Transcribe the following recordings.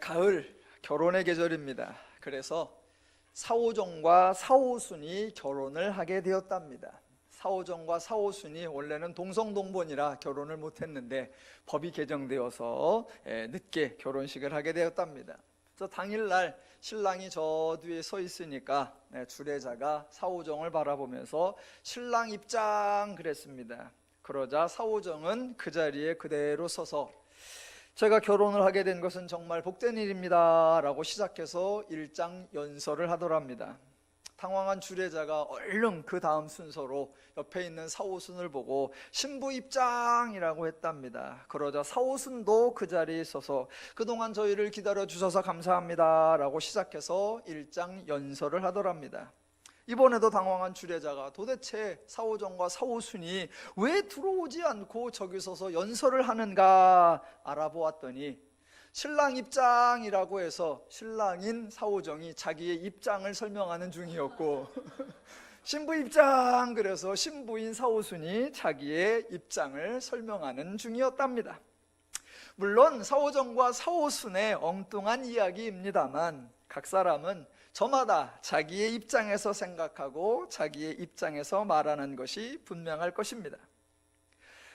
가을 결혼의 계절입니다. 그래서 사오정과 사오순이 결혼을 하게 되었답니다. 사오정과 사오순이 원래는 동성동본이라 결혼을 못했는데 법이 개정되어서 늦게 결혼식을 하게 되었답니다. 그래서 당일날 신랑이 저 뒤에 서 있으니까 주례자가 사오정을 바라보면서 신랑 입장 그랬습니다. 그러자 사오정은 그 자리에 그대로 서서 제가 결혼을 하게 된 것은 정말 복된 일입니다 라고 시작해서 일장 연설을 하더랍니다. 당황한 주례자가 얼른 그 다음 순서로 옆에 있는 사오순을 보고 신부 입장이라고 했답니다. 그러자 사오순도 그 자리에 서서 그동안 저희를 기다려 주셔서 감사합니다 라고 시작해서 일장 연설을 하더랍니다. 이번에도 당황한 주례자가 도대체 사오정과 사오순이 왜 들어오지 않고 저기 서서 연설을 하는가 알아보았더니 신랑 입장이라고 해서 신랑인 사오정이 자기의 입장을 설명하는 중이었고 신부 입장 그래서 신부인 사오순이 자기의 입장을 설명하는 중이었답니다. 물론 사오정과 사오순의 엉뚱한 이야기입니다만 각 사람은 저마다 자기의 입장에서 생각하고 자기의 입장에서 말하는 것이 분명할 것입니다.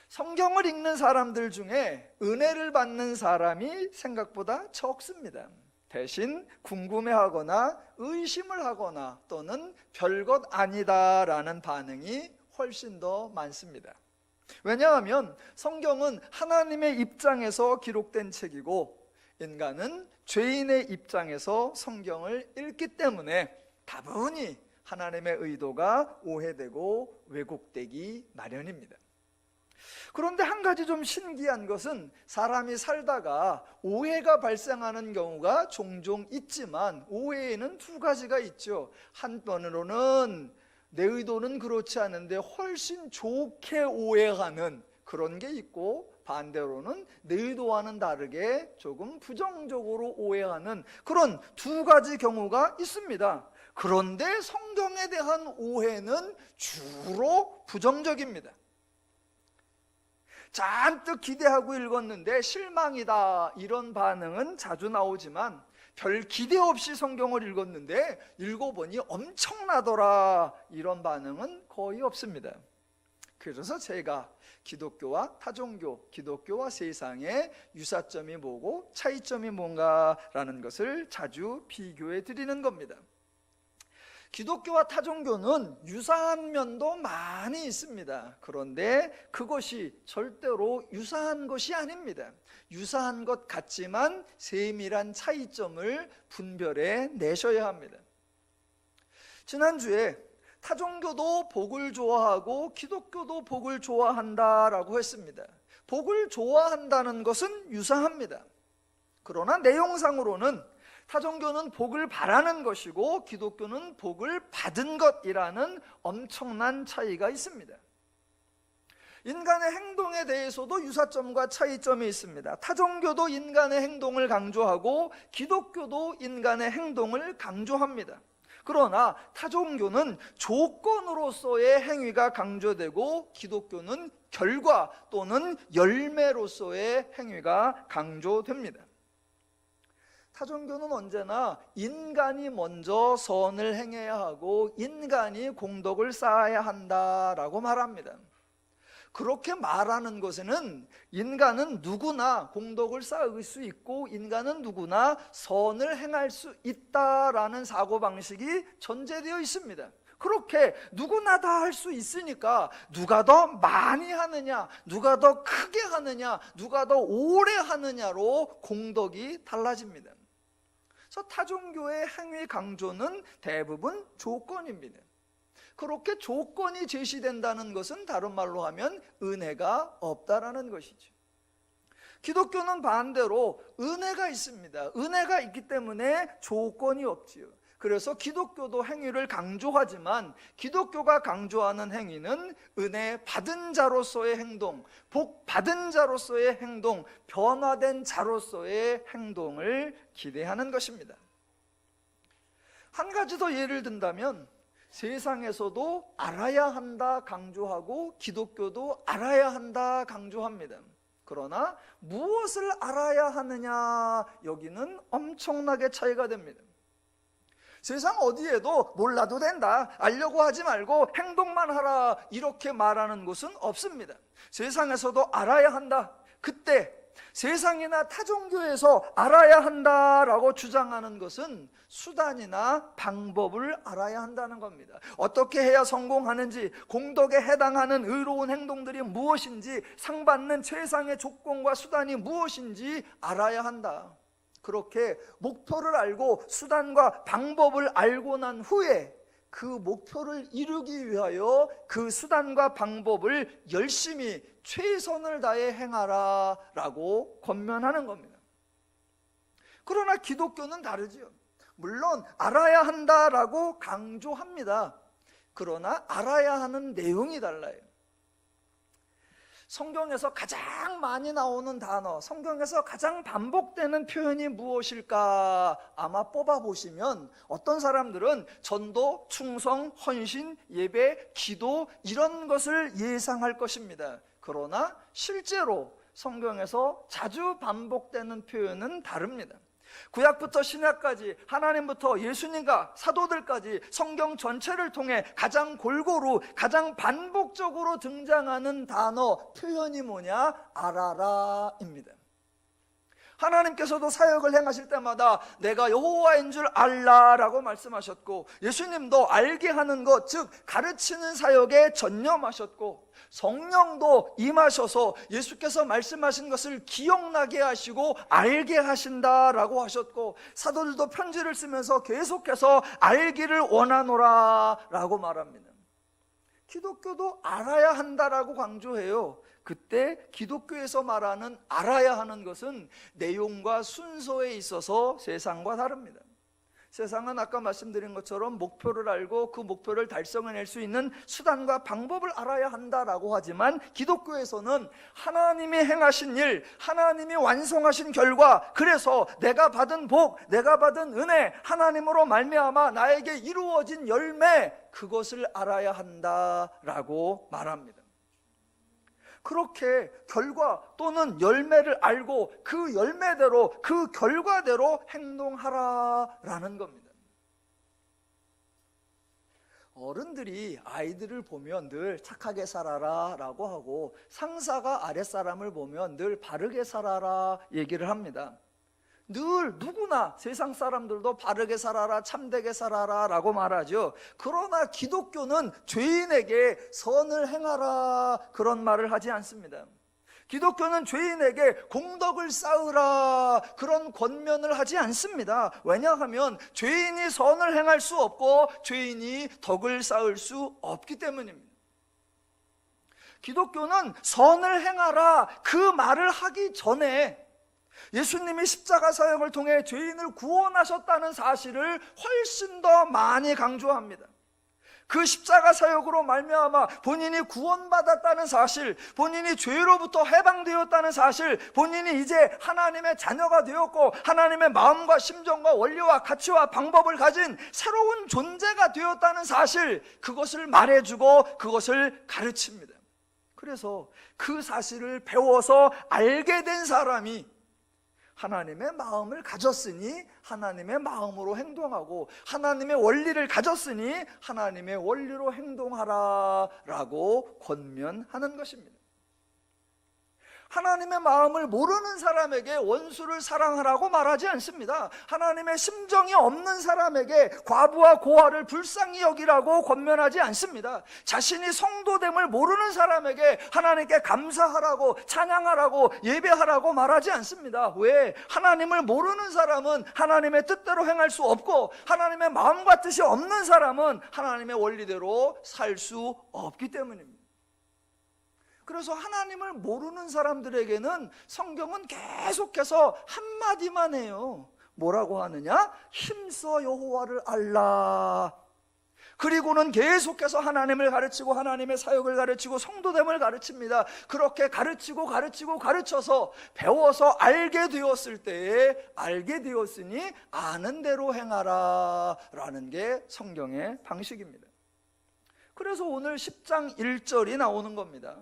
성경을 읽는 사람들 중에 은혜를 받는 사람이 생각보다 적습니다. 대신 궁금해하거나 의심을 하거나 또는 별것 아니다라는 반응이 훨씬 더 많습니다. 왜냐하면 성경은 하나님의 입장에서 기록된 책이고 인간은 죄인의 입장에서 성경을 읽기 때문에 다분히 하나님의 의도가 오해되고 왜곡되기 마련입니다. 그런데 한 가지 좀 신기한 것은 사람이 살다가 오해가 발생하는 경우가 종종 있지만 오해에는 두 가지가 있죠. 한편으로는 내 의도는 그렇지 않은데 훨씬 좋게 오해하는 그런 게 있고 반대로는 내 의도와는 다르게 조금 부정적으로 오해하는 그런 두 가지 경우가 있습니다. 그런데 성경에 대한 오해는 주로 부정적입니다. 잔뜩 기대하고 읽었는데 실망이다 이런 반응은 자주 나오지만 별 기대 없이 성경을 읽었는데 읽어보니 엄청나더라 이런 반응은 거의 없습니다. 그래서 제가 기독교와 타종교, 기독교와 세상의 유사점이 뭐고 차이점이 뭔가라는 것을 자주 비교해 드리는 겁니다. 기독교와 타종교는 유사한 면도 많이 있습니다. 그런데 그것이 절대로 유사한 것이 아닙니다. 유사한 것 같지만 세밀한 차이점을 분별해 내셔야 합니다. 지난주에 타종교도 복을 좋아하고 기독교도 복을 좋아한다라고 했습니다. 복을 좋아한다는 것은 유사합니다. 그러나 내용상으로는 타종교는 복을 바라는 것이고 기독교는 복을 받은 것이라는 엄청난 차이가 있습니다. 인간의 행동에 대해서도 유사점과 차이점이 있습니다. 타종교도 인간의 행동을 강조하고 기독교도 인간의 행동을 강조합니다. 그러나 타종교는 조건으로서의 행위가 강조되고 기독교는 결과 또는 열매로서의 행위가 강조됩니다. 타종교는 언제나 인간이 먼저 선을 행해야 하고 인간이 공덕을 쌓아야 한다라고 말합니다. 그렇게 말하는 것에는 인간은 누구나 공덕을 쌓을 수 있고 인간은 누구나 선을 행할 수 있다라는 사고방식이 전제되어 있습니다. 그렇게 누구나 다 할 수 있으니까 누가 더 많이 하느냐, 누가 더 크게 하느냐, 누가 더 오래 하느냐로 공덕이 달라집니다. 그래서 타종교의 행위 강조는 대부분 조건입니다. 그렇게 조건이 제시된다는 것은 다른 말로 하면 은혜가 없다라는 것이죠. 기독교는 반대로 은혜가 있습니다. 은혜가 있기 때문에 조건이 없지요. 그래서 기독교도 행위를 강조하지만 기독교가 강조하는 행위는 은혜 받은 자로서의 행동, 복 받은 자로서의 행동, 변화된 자로서의 행동을 기대하는 것입니다. 한 가지 더 예를 든다면 세상에서도 알아야 한다 강조하고 기독교도 알아야 한다 강조합니다. 그러나 무엇을 알아야 하느냐, 여기는 엄청나게 차이가 됩니다. 세상 어디에도 몰라도 된다, 알려고 하지 말고 행동만 하라, 이렇게 말하는 곳은 없습니다. 세상에서도 알아야 한다. 그때 세상이나 타종교에서 알아야 한다라고 주장하는 것은 수단이나 방법을 알아야 한다는 겁니다. 어떻게 해야 성공하는지, 공덕에 해당하는 의로운 행동들이 무엇인지, 상받는 최상의 조건과 수단이 무엇인지 알아야 한다. 그렇게 목표를 알고 수단과 방법을 알고 난 후에 그 목표를 이루기 위하여 그 수단과 방법을 열심히 최선을 다해 행하라 라고 권면하는 겁니다. 그러나 기독교는 다르지요. 물론 알아야 한다라고 강조합니다. 그러나 알아야 하는 내용이 달라요. 성경에서 가장 많이 나오는 단어, 성경에서 가장 반복되는 표현이 무엇일까? 아마 뽑아보시면 어떤 사람들은 전도, 충성, 헌신, 예배, 기도, 이런 것을 예상할 것입니다. 그러나 실제로 성경에서 자주 반복되는 표현은 다릅니다. 구약부터 신약까지, 하나님부터 예수님과 사도들까지 성경 전체를 통해 가장 골고루, 가장 반복적으로 등장하는 단어, 표현이 뭐냐? 알아라입니다. 하나님께서도 사역을 행하실 때마다 내가 여호와인 줄 알라라고 말씀하셨고, 예수님도 알게 하는 것, 즉 가르치는 사역에 전념하셨고, 성령도 임하셔서 예수께서 말씀하신 것을 기억나게 하시고 알게 하신다라고 하셨고, 사도들도 편지를 쓰면서 계속해서 알기를 원하노라 라고 말합니다. 기독교도 알아야 한다라고 강조해요. 그때 기독교에서 말하는 알아야 하는 것은 내용과 순서에 있어서 세상과 다릅니다. 세상은 아까 말씀드린 것처럼 목표를 알고 그 목표를 달성해낼 수 있는 수단과 방법을 알아야 한다라고 하지만, 기독교에서는 하나님이 행하신 일, 하나님이 완성하신 결과, 그래서 내가 받은 복, 내가 받은 은혜, 하나님으로 말미암아 나에게 이루어진 열매, 그것을 알아야 한다라고 말합니다. 그렇게 결과 또는 열매를 알고 그 열매대로, 그 결과대로 행동하라라는 겁니다. 어른들이 아이들을 보면 늘 착하게 살아라 라고 하고, 상사가 아랫사람을 보면 늘 바르게 살아라 얘기를 합니다. 늘 누구나 세상 사람들도 바르게 살아라, 참되게 살아라 라고 말하죠. 그러나 기독교는 죄인에게 선을 행하라, 그런 말을 하지 않습니다. 기독교는 죄인에게 공덕을 쌓으라, 그런 권면을 하지 않습니다. 왜냐하면 죄인이 선을 행할 수 없고 죄인이 덕을 쌓을 수 없기 때문입니다. 기독교는 선을 행하라, 그 말을 하기 전에 예수님이 십자가 사역을 통해 죄인을 구원하셨다는 사실을 훨씬 더 많이 강조합니다. 그 십자가 사역으로 말미암아 본인이 구원받았다는 사실, 본인이 죄로부터 해방되었다는 사실, 본인이 이제 하나님의 자녀가 되었고 하나님의 마음과 심정과 원리와 가치와 방법을 가진 새로운 존재가 되었다는 사실, 그것을 말해주고 그것을 가르칩니다. 그래서 그 사실을 배워서 알게 된 사람이 하나님의 마음을 가졌으니 하나님의 마음으로 행동하고, 하나님의 원리를 가졌으니 하나님의 원리로 행동하라 라고 권면하는 것입니다. 하나님의 마음을 모르는 사람에게 원수를 사랑하라고 말하지 않습니다. 하나님의 심정이 없는 사람에게 과부와 고아를 불쌍히 여기라고 권면하지 않습니다. 자신이 성도됨을 모르는 사람에게 하나님께 감사하라고, 찬양하라고, 예배하라고 말하지 않습니다. 왜? 하나님을 모르는 사람은 하나님의 뜻대로 행할 수 없고, 하나님의 마음과 뜻이 없는 사람은 하나님의 원리대로 살 수 없기 때문입니다. 그래서 하나님을 모르는 사람들에게는 성경은 계속해서 한마디만 해요. 뭐라고 하느냐? 힘써 여호와를 알라. 그리고는 계속해서 하나님을 가르치고 하나님의 사역을 가르치고 성도됨을 가르칩니다. 그렇게 가르치고 가르쳐서 배워서 알게 되었을 때에, 알게 되었으니 아는 대로 행하라 라는 게 성경의 방식입니다. 그래서 오늘 10장 1절이 나오는 겁니다.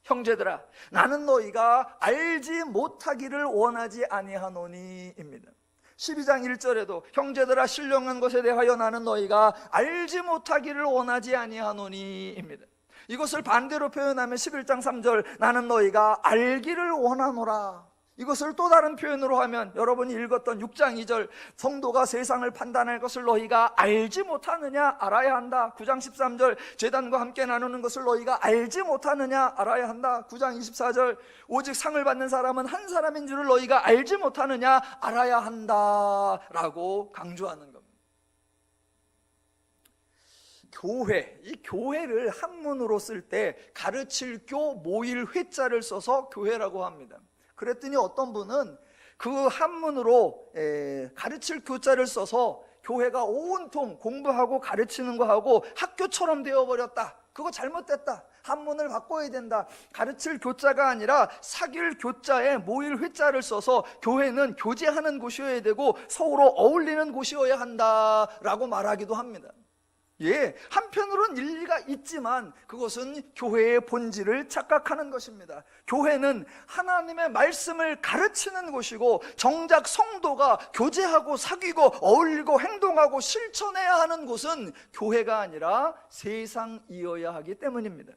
형제들아, 나는 너희가 알지 못하기를 원하지 아니하노니입니다. 12장 1절에도 형제들아 신령한 것에 대하여 나는 너희가 알지 못하기를 원하지 아니하노니입니다. 이것을 반대로 표현하면 11장 3절 나는 너희가 알기를 원하노라. 이것을 또 다른 표현으로 하면 여러분이 읽었던 6장 2절 성도가 세상을 판단할 것을 너희가 알지 못하느냐 알아야 한다. 9장 13절 제단과 함께 나누는 것을 너희가 알지 못하느냐 알아야 한다. 9장 24절 오직 상을 받는 사람은 한 사람인 줄을 너희가 알지 못하느냐 알아야 한다 라고 강조하는 겁니다. 교회, 이 교회를 한문으로 쓸 때 가르칠 교 모일 회자를 써서 교회라고 합니다. 그랬더니 어떤 분은 그 한문으로 가르칠 교자를 써서 교회가 온통 공부하고 가르치는 거하고 학교처럼 되어버렸다. 그거 잘못됐다. 한문을 바꿔야 된다. 가르칠 교자가 아니라 사귈 교자에 모일 회자를 써서 교회는 교제하는 곳이어야 되고 서로 어울리는 곳이어야 한다라고 말하기도 합니다. 예, 한편으로는 일리가 있지만 그것은 교회의 본질을 착각하는 것입니다. 교회는 하나님의 말씀을 가르치는 곳이고 정작 성도가 교제하고 사귀고 어울리고 행동하고 실천해야 하는 곳은 교회가 아니라 세상이어야 하기 때문입니다.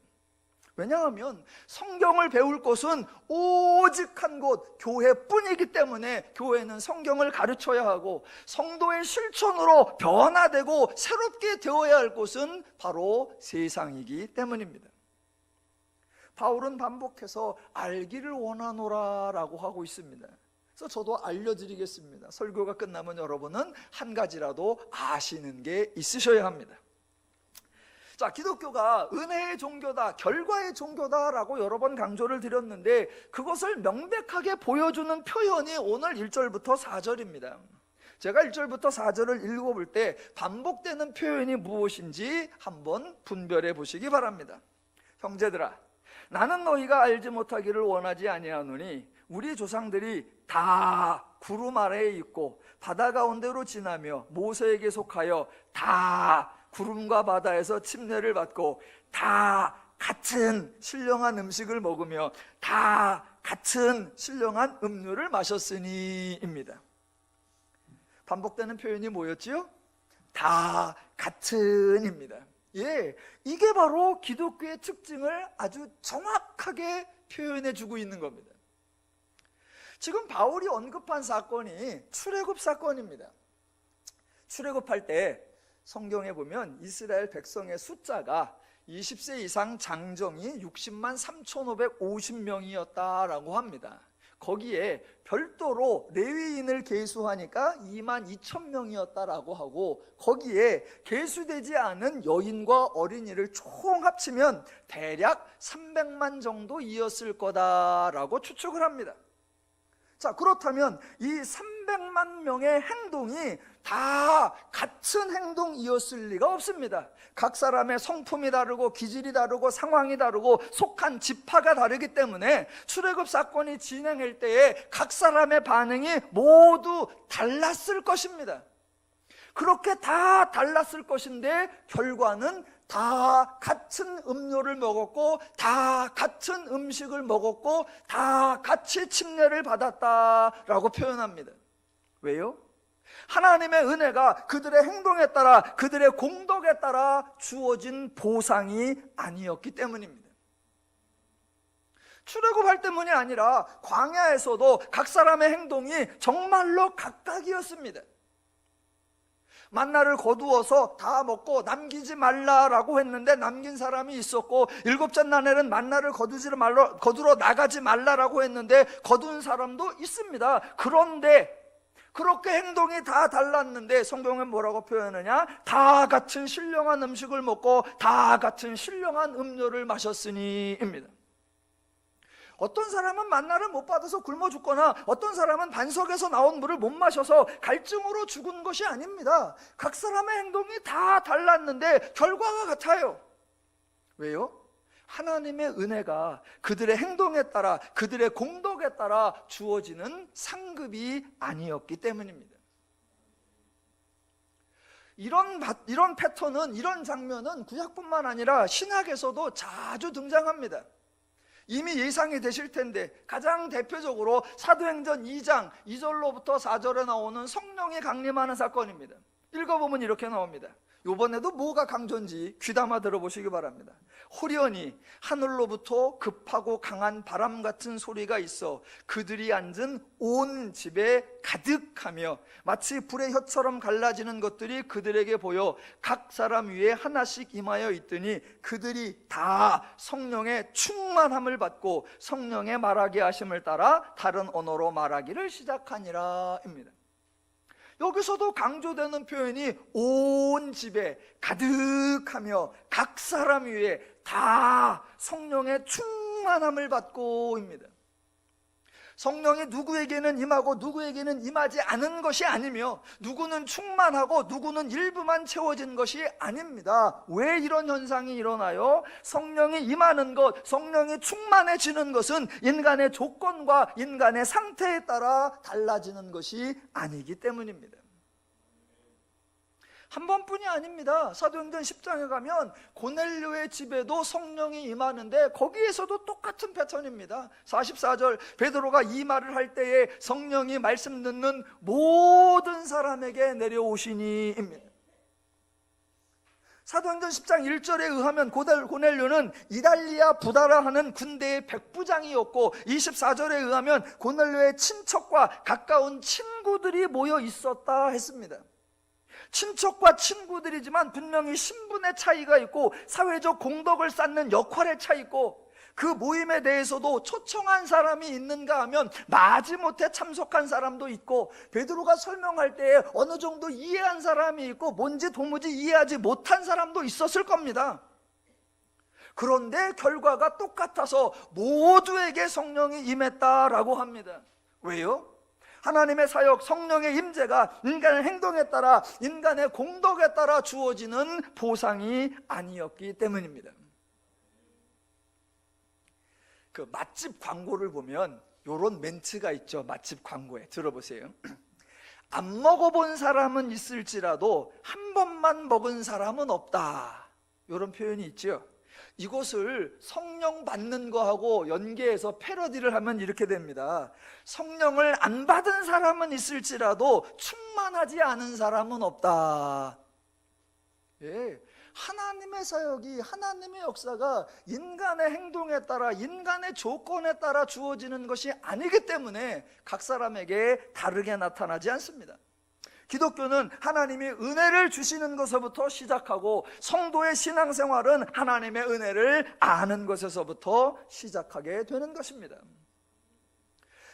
왜냐하면 성경을 배울 곳은 오직 한 곳 교회뿐이기 때문에 교회는 성경을 가르쳐야 하고 성도의 실천으로 변화되고 새롭게 되어야 할 곳은 바로 세상이기 때문입니다. 바울은 반복해서 알기를 원하노라 라고 하고 있습니다. 그래서 저도 알려드리겠습니다. 설교가 끝나면 여러분은 한 가지라도 아시는 게 있으셔야 합니다. 자, 기독교가 은혜의 종교다, 결과의 종교다라고 여러 번 강조를 드렸는데 그것을 명백하게 보여주는 표현이 오늘 1절부터 4절입니다. 제가 1절부터 4절을 읽어볼 때 반복되는 표현이 무엇인지 한번 분별해 보시기 바랍니다. 형제들아, 나는 너희가 알지 못하기를 원하지 아니하노니 우리 조상들이 다 구름 아래에 있고 바다 가운데로 지나며 모세에게 속하여 다 구름과 바다에서 침례를 받고 다 같은 신령한 음식을 먹으며 다 같은 신령한 음료를 마셨으니입니다. 반복되는 표현이 뭐였지요? 다 같은입니다. 예, 이게 바로 기독교의 특징을 아주 정확하게 표현해 주고 있는 겁니다. 지금 바울이 언급한 사건이 출애굽 사건입니다. 출애굽할 때 성경에 보면 이스라엘 백성의 숫자가 20세 이상 장정이 60만 3,550명이었다라고 합니다. 거기에 별도로 레위인을 계수하니까 2만 2천 명이었다라고 하고 거기에 계수되지 않은 여인과 어린이를 총 합치면 대략 300만 정도이었을 거다라고 추측을 합니다. 자, 그렇다면 이 300만 명의 행동이 다 같은 행동이었을 리가 없습니다. 각 사람의 성품이 다르고 기질이 다르고 상황이 다르고 속한 지파가 다르기 때문에 출애굽 사건이 진행할 때에 각 사람의 반응이 모두 달랐을 것입니다. 그렇게 다 달랐을 것인데 결과는 다 같은 음료를 먹었고 다 같은 음식을 먹었고 다 같이 침례를 받았다라고 표현합니다. 왜요? 하나님의 은혜가 그들의 행동에 따라 그들의 공덕에 따라 주어진 보상이 아니었기 때문입니다. 출애굽할 때문이 아니라 광야에서도 각 사람의 행동이 정말로 각각이었습니다. 만나를 거두어서 다 먹고 남기지 말라라고 했는데 남긴 사람이 있었고 일곱째 날에는 만나를 거두러 나가지 말라라고 했는데 거둔 사람도 있습니다. 그런데 그렇게 행동이 다 달랐는데 성경은 뭐라고 표현하냐? 다 같은 신령한 음식을 먹고 다 같은 신령한 음료를 마셨으니입니다. 어떤 사람은 만나를 못 받아서 굶어 죽거나 어떤 사람은 반석에서 나온 물을 못 마셔서 갈증으로 죽은 것이 아닙니다. 각 사람의 행동이 다 달랐는데 결과가 같아요. 왜요? 하나님의 은혜가 그들의 행동에 따라 그들의 공덕에 따라 주어지는 상급이 아니었기 때문입니다. 이런 패턴은, 이런 장면은 구약뿐만 아니라 신약에서도 자주 등장합니다. 이미 예상이 되실 텐데 가장 대표적으로 사도행전 2장 2절로부터 4절에 나오는 성령이 강림하는 사건입니다. 읽어보면 이렇게 나옵니다. 이번에도 뭐가 강조인지 귀담아 들어보시기 바랍니다. 호련히 하늘로부터 급하고 강한 바람 같은 소리가 있어 그들이 앉은 온 집에 가득하며 마치 불의 혀처럼 갈라지는 것들이 그들에게 보여 각 사람 위에 하나씩 임하여 있더니 그들이 다 성령의 충만함을 받고 성령의 말하게 하심을 따라 다른 언어로 말하기를 시작하니라 입니다. 여기서도 강조되는 표현이 온 집에 가득하며 각 사람 위에 다 성령의 충만함을 받고입니다. 성령이 누구에게는 임하고 누구에게는 임하지 않은 것이 아니며 누구는 충만하고 누구는 일부만 채워진 것이 아닙니다. 왜 이런 현상이 일어나요? 성령이 임하는 것, 성령이 충만해지는 것은 인간의 조건과 인간의 상태에 따라 달라지는 것이 아니기 때문입니다. 한 번뿐이 아닙니다. 사도행전 10장에 가면 고넬료의 집에도 성령이 임하는데 거기에서도 똑같은 패턴입니다. 44절 베드로가 이 말을 할 때에 성령이 말씀 듣는 모든 사람에게 내려오시니입니다. 사도행전 10장 1절에 의하면 고넬료는 이달리아 부다라 하는 군대의 백부장이었고 24절에 의하면 고넬료의 친척과 가까운 친구들이 모여 있었다 했습니다. 친척과 친구들이지만 분명히 신분의 차이가 있고 사회적 공덕을 쌓는 역할의 차이 있고 그 모임에 대해서도 초청한 사람이 있는가 하면 마지못해 참석한 사람도 있고 베드로가 설명할 때에 어느 정도 이해한 사람이 있고 뭔지 도무지 이해하지 못한 사람도 있었을 겁니다. 그런데 결과가 똑같아서 모두에게 성령이 임했다라고 합니다. 왜요? 하나님의 사역, 성령의 임재가 인간의 행동에 따라 인간의 공덕에 따라 주어지는 보상이 아니었기 때문입니다. 그 맛집 광고를 보면 이런 멘트가 있죠. 맛집 광고에 들어보세요. 안 먹어본 사람은 있을지라도 한 번만 먹은 사람은 없다, 이런 표현이 있죠. 이것을 성령 받는 거하고 연계해서 패러디를 하면 이렇게 됩니다. 성령을 안 받은 사람은 있을지라도 충만하지 않은 사람은 없다. 예, 하나님의 사역이, 하나님의 역사가 인간의 행동에 따라, 인간의 조건에 따라 주어지는 것이 아니기 때문에 각 사람에게 다르게 나타나지 않습니다. 기독교는 하나님이 은혜를 주시는 것에서부터 시작하고 성도의 신앙생활은 하나님의 은혜를 아는 것에서부터 시작하게 되는 것입니다.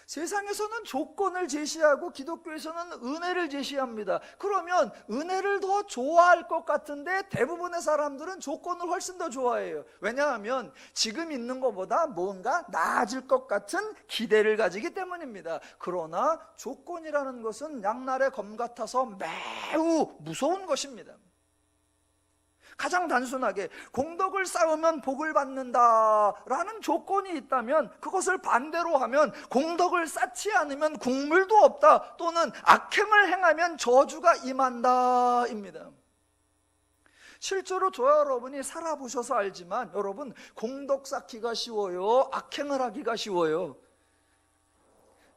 세상에서는 조건을 제시하고 기독교에서는 은혜를 제시합니다. 그러면 은혜를 더 좋아할 것 같은데 대부분의 사람들은 조건을 훨씬 더 좋아해요. 왜냐하면 지금 있는 것보다 뭔가 나아질 것 같은 기대를 가지기 때문입니다. 그러나 조건이라는 것은 양날의 검 같아서 매우 무서운 것입니다. 가장 단순하게 공덕을 쌓으면 복을 받는다라는 조건이 있다면 그것을 반대로 하면 공덕을 쌓지 않으면 국물도 없다, 또는 악행을 행하면 저주가 임한다입니다. 실제로 저와 여러분이 살아보셔서 알지만 여러분, 공덕 쌓기가 쉬워요? 악행을 하기가 쉬워요?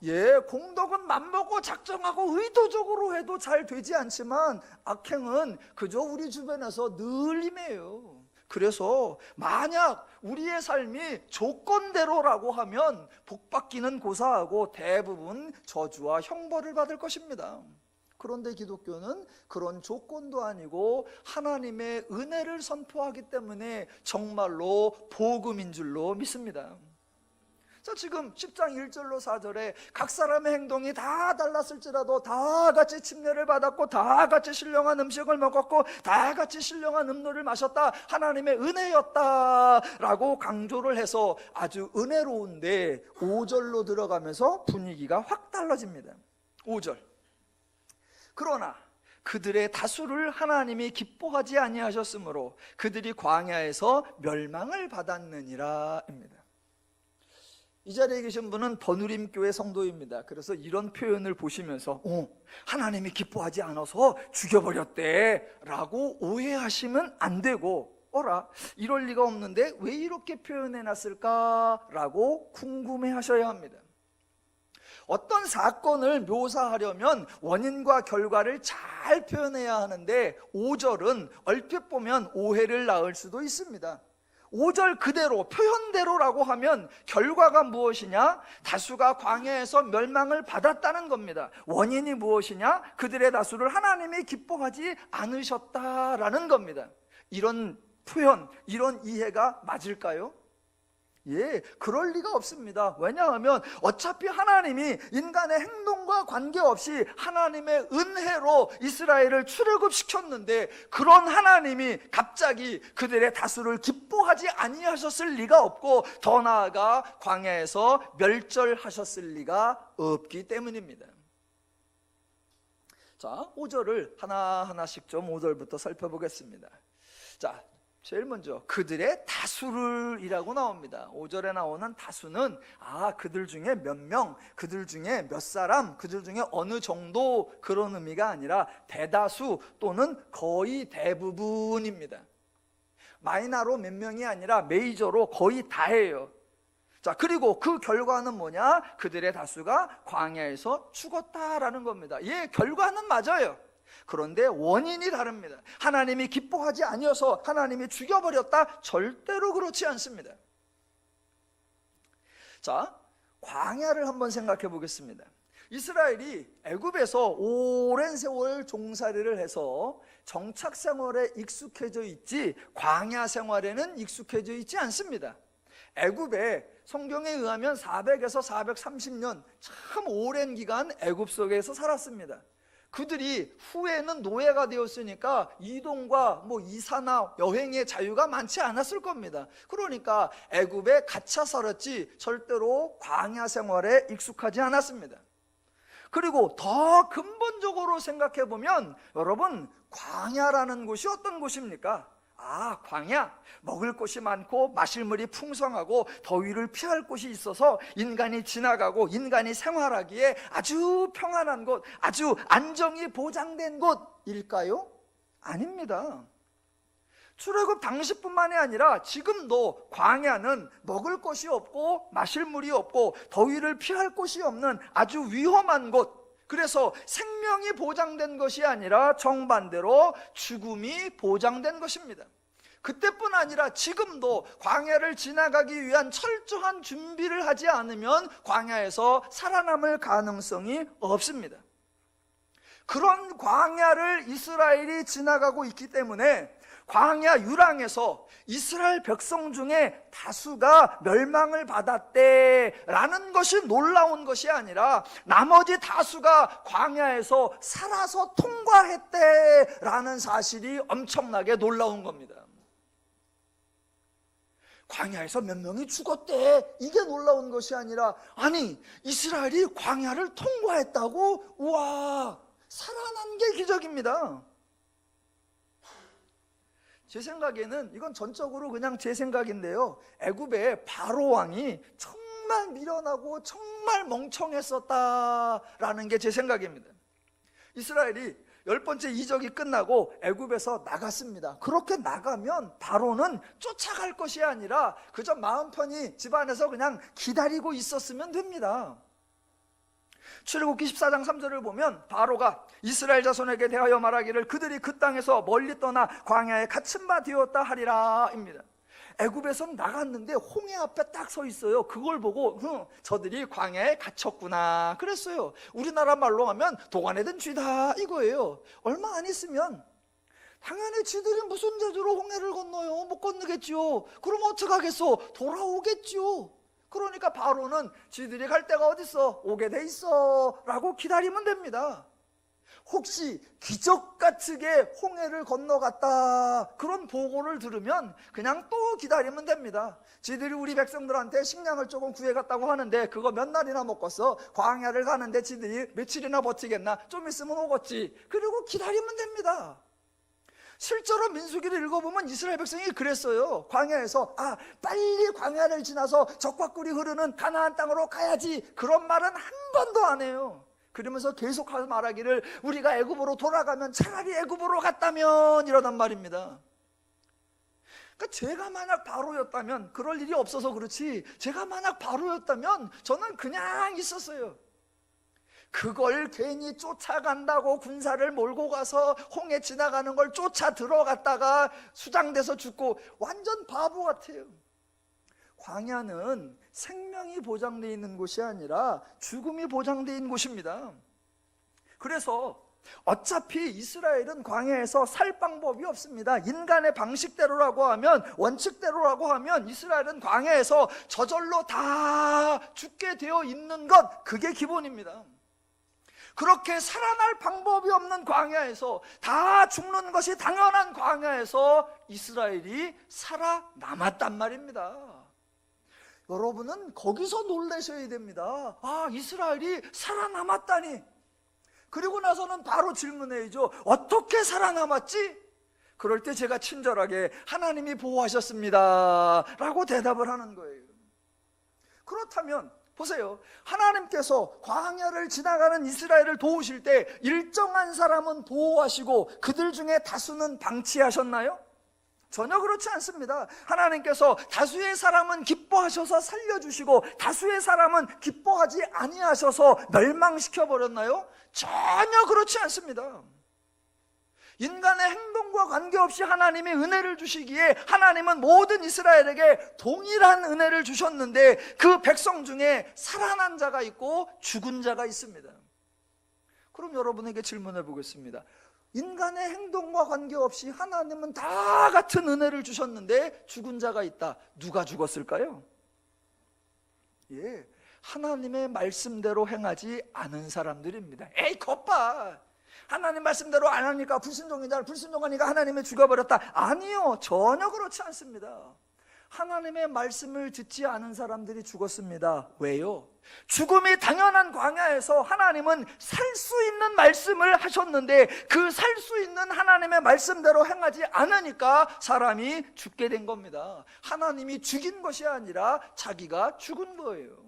예, 공덕은 맘먹고 작정하고 의도적으로 해도 잘 되지 않지만 악행은 그저 우리 주변에서 늘 임해요. 그래서 만약 우리의 삶이 조건대로라고 하면 복받기는 고사하고 대부분 저주와 형벌을 받을 것입니다. 그런데 기독교는 그런 조건도 아니고 하나님의 은혜를 선포하기 때문에 정말로 복음인 줄로 믿습니다. 자, 지금 10장 1절로 4절에 각 사람의 행동이 다 달랐을지라도 다 같이 침례를 받았고 다 같이 신령한 음식을 먹었고 다 같이 신령한 음료를 마셨다, 하나님의 은혜였다 라고 강조를 해서 아주 은혜로운데 5절로 들어가면서 분위기가 확 달라집니다. 5절, 그러나 그들의 다수를 하나님이 기뻐하지 아니하셨으므로 그들이 광야에서 멸망을 받았느니라 입니다. 이 자리에 계신 분은 버누림교회 성도입니다. 그래서 이런 표현을 보시면서 하나님이 기뻐하지 않아서 죽여버렸대 라고 오해하시면 안 되고, 어라, 이럴 리가 없는데 왜 이렇게 표현해 놨을까라고 궁금해 하셔야 합니다. 어떤 사건을 묘사하려면 원인과 결과를 잘 표현해야 하는데 5절은 얼핏 보면 오해를 낳을 수도 있습니다. 5절 그대로 표현대로라고 하면 결과가 무엇이냐? 다수가 광야에서 멸망을 받았다는 겁니다. 원인이 무엇이냐? 그들의 다수를 하나님이 기뻐하지 않으셨다라는 겁니다. 이런 표현, 이런 이해가 맞을까요? 예, 그럴 리가 없습니다. 왜냐하면 어차피 하나님이 인간의 행동과 관계없이 하나님의 은혜로 이스라엘을 출애굽시켰는데 그런 하나님이 갑자기 그들의 다수를 기뻐하지 아니하셨을 리가 없고 더 나아가 광야에서 멸절하셨을 리가 없기 때문입니다. 자, 5절을 하나하나씩 좀 5절부터 살펴보겠습니다. 자, 제일 먼저 그들의 다수를 이라고 나옵니다. 5절에 나오는 다수는 그들 중에 몇 명, 그들 중에 몇 사람, 그들 중에 어느 정도 그런 의미가 아니라 대다수 또는 거의 대부분입니다. 마이너로 몇 명이 아니라 메이저로 거의 다예요. 자, 그리고 그 결과는 뭐냐? 그들의 다수가 광야에서 죽었다라는 겁니다. 예, 결과는 맞아요. 그런데 원인이 다릅니다. 하나님이 기뻐하지 아니어서 하나님이 죽여버렸다? 절대로 그렇지 않습니다. 자, 광야를 한번 생각해 보겠습니다. 이스라엘이 애굽에서 오랜 세월 종살이를 해서 정착 생활에 익숙해져 있지 광야 생활에는 익숙해져 있지 않습니다. 애굽에 성경에 의하면 400에서 430년 참 오랜 기간 애굽 속에서 살았습니다. 그들이 후에는 노예가 되었으니까 이동과 이사나 여행의 자유가 많지 않았을 겁니다. 그러니까 애굽에 갇혀 살았지 절대로 광야 생활에 익숙하지 않았습니다. 그리고 더 근본적으로 생각해 보면 여러분, 광야라는 곳이 어떤 곳입니까? 광야, 먹을 곳이 많고 마실 물이 풍성하고 더위를 피할 곳이 있어서 인간이 지나가고 인간이 생활하기에 아주 평안한 곳, 아주 안정이 보장된 곳일까요? 아닙니다. 출애굽 당시뿐만이 아니라 지금도 광야는 먹을 것이 없고 마실 물이 없고 더위를 피할 곳이 없는 아주 위험한 곳, 그래서 생명이 보장된 것이 아니라 정반대로 죽음이 보장된 것입니다. 그때뿐 아니라 지금도 광야를 지나가기 위한 철저한 준비를 하지 않으면 광야에서 살아남을 가능성이 없습니다. 그런 광야를 이스라엘이 지나가고 있기 때문에 광야 유랑에서 이스라엘 백성 중에 다수가 멸망을 받았대라는 것이 놀라운 것이 아니라 나머지 다수가 광야에서 살아서 통과했대라는 사실이 엄청나게 놀라운 겁니다. 광야에서 몇 명이 죽었대, 이게 놀라운 것이 아니라 이스라엘이 광야를 통과했다고? 우와, 살아난 게 기적입니다. 제 생각에는 이건 전적으로 그냥 제 생각인데요, 애굽의 바로 왕이 정말 미련하고 정말 멍청했었다라는 게 제 생각입니다. 이스라엘이 10번째 이적이 끝나고 애굽에서 나갔습니다. 그렇게 나가면 바로는 쫓아갈 것이 아니라 그저 마음 편히 집안에서 그냥 기다리고 있었으면 됩니다. 출애굽기 14장 3절을 보면 바로가 이스라엘 자손에게 대하여 말하기를 그들이 그 땅에서 멀리 떠나 광야에 갇힌 바 되었다 하리라 입니다. 애굽에서 나갔는데 홍해 앞에 딱 서 있어요. 그걸 보고 저들이 광야에 갇혔구나 그랬어요. 우리나라 말로 하면 도관에 든 쥐다 이거예요. 얼마 안 있으면 당연히 쥐들이 무슨 재주로 홍해를 건너요? 못 건너겠지요. 그럼 어떡하겠어? 돌아오겠지요. 그러니까 바로는 쥐들이 갈 데가 어딨어? 오게 돼 있어 라고 기다리면 됩니다. 혹시 기적같이 홍해를 건너갔다 그런 보고를 들으면 그냥 또 기다리면 됩니다. 지들이 우리 백성들한테 식량을 조금 구해갔다고 하는데 그거 몇 날이나 먹겠어? 광야를 가는데 지들이 며칠이나 버티겠나? 좀 있으면 오겠지. 그리고 기다리면 됩니다. 실제로 민수기를 읽어보면 이스라엘 백성이 그랬어요. 광야에서 빨리 광야를 지나서 적과 꿀이 흐르는 가나안 땅으로 가야지, 그런 말은 한 번도 안 해요. 그러면서 계속 말하기를 우리가 애굽으로 돌아가면 차라리 애굽으로 갔다면 이러단 말입니다. 그러니까 제가 만약 바로였다면, 그럴 일이 없어서 그렇지, 제가 만약 바로였다면 저는 그냥 있었어요. 그걸 괜히 쫓아간다고 군사를 몰고 가서 홍해 지나가는 걸 쫓아 들어갔다가 수장돼서 죽고, 완전 바보 같아요. 광야는 생명이 보장되어 있는 곳이 아니라 죽음이 보장되어 있는 곳입니다. 그래서 어차피 이스라엘은 광야에서 살 방법이 없습니다. 인간의 방식대로라고 하면, 원칙대로라고 하면 이스라엘은 광야에서 저절로 다 죽게 되어 있는 것, 그게 기본입니다. 그렇게 살아날 방법이 없는 광야에서, 다 죽는 것이 당연한 광야에서 이스라엘이 살아남았단 말입니다. 여러분은 거기서 놀라셔야 됩니다. 아, 이스라엘이 살아남았다니. 그리고 나서는 바로 질문해야죠. 어떻게 살아남았지? 그럴 때 제가 친절하게 하나님이 보호하셨습니다 라고 대답을 하는 거예요. 그렇다면 보세요. 하나님께서 광야를 지나가는 이스라엘을 도우실 때 일정한 사람은 보호하시고 그들 중에 다수는 방치하셨나요? 전혀 그렇지 않습니다. 하나님께서 다수의 사람은 기뻐하셔서 살려주시고 다수의 사람은 기뻐하지 아니하셔서 멸망시켜 버렸나요? 전혀 그렇지 않습니다. 인간의 행동과 관계없이 하나님이 은혜를 주시기에 하나님은 모든 이스라엘에게 동일한 은혜를 주셨는데, 그 백성 중에 살아난 자가 있고 죽은 자가 있습니다. 그럼 여러분에게 질문해 보겠습니다. 인간의 행동과 관계없이 하나님은 다 같은 은혜를 주셨는데 죽은 자가 있다. 누가 죽었을까요? 예, 하나님의 말씀대로 행하지 않은 사람들입니다. 에이, 겉봐, 하나님 말씀대로 안 하니까 불순종이다, 불순종하니까 하나님이 죽어버렸다. 아니요, 전혀 그렇지 않습니다. 하나님의 말씀을 듣지 않은 사람들이 죽었습니다. 왜요? 죽음이 당연한 광야에서 하나님은 살 수 있는 말씀을 하셨는데, 그 살 수 있는 하나님의 말씀대로 행하지 않으니까 사람이 죽게 된 겁니다. 하나님이 죽인 것이 아니라 자기가 죽은 거예요.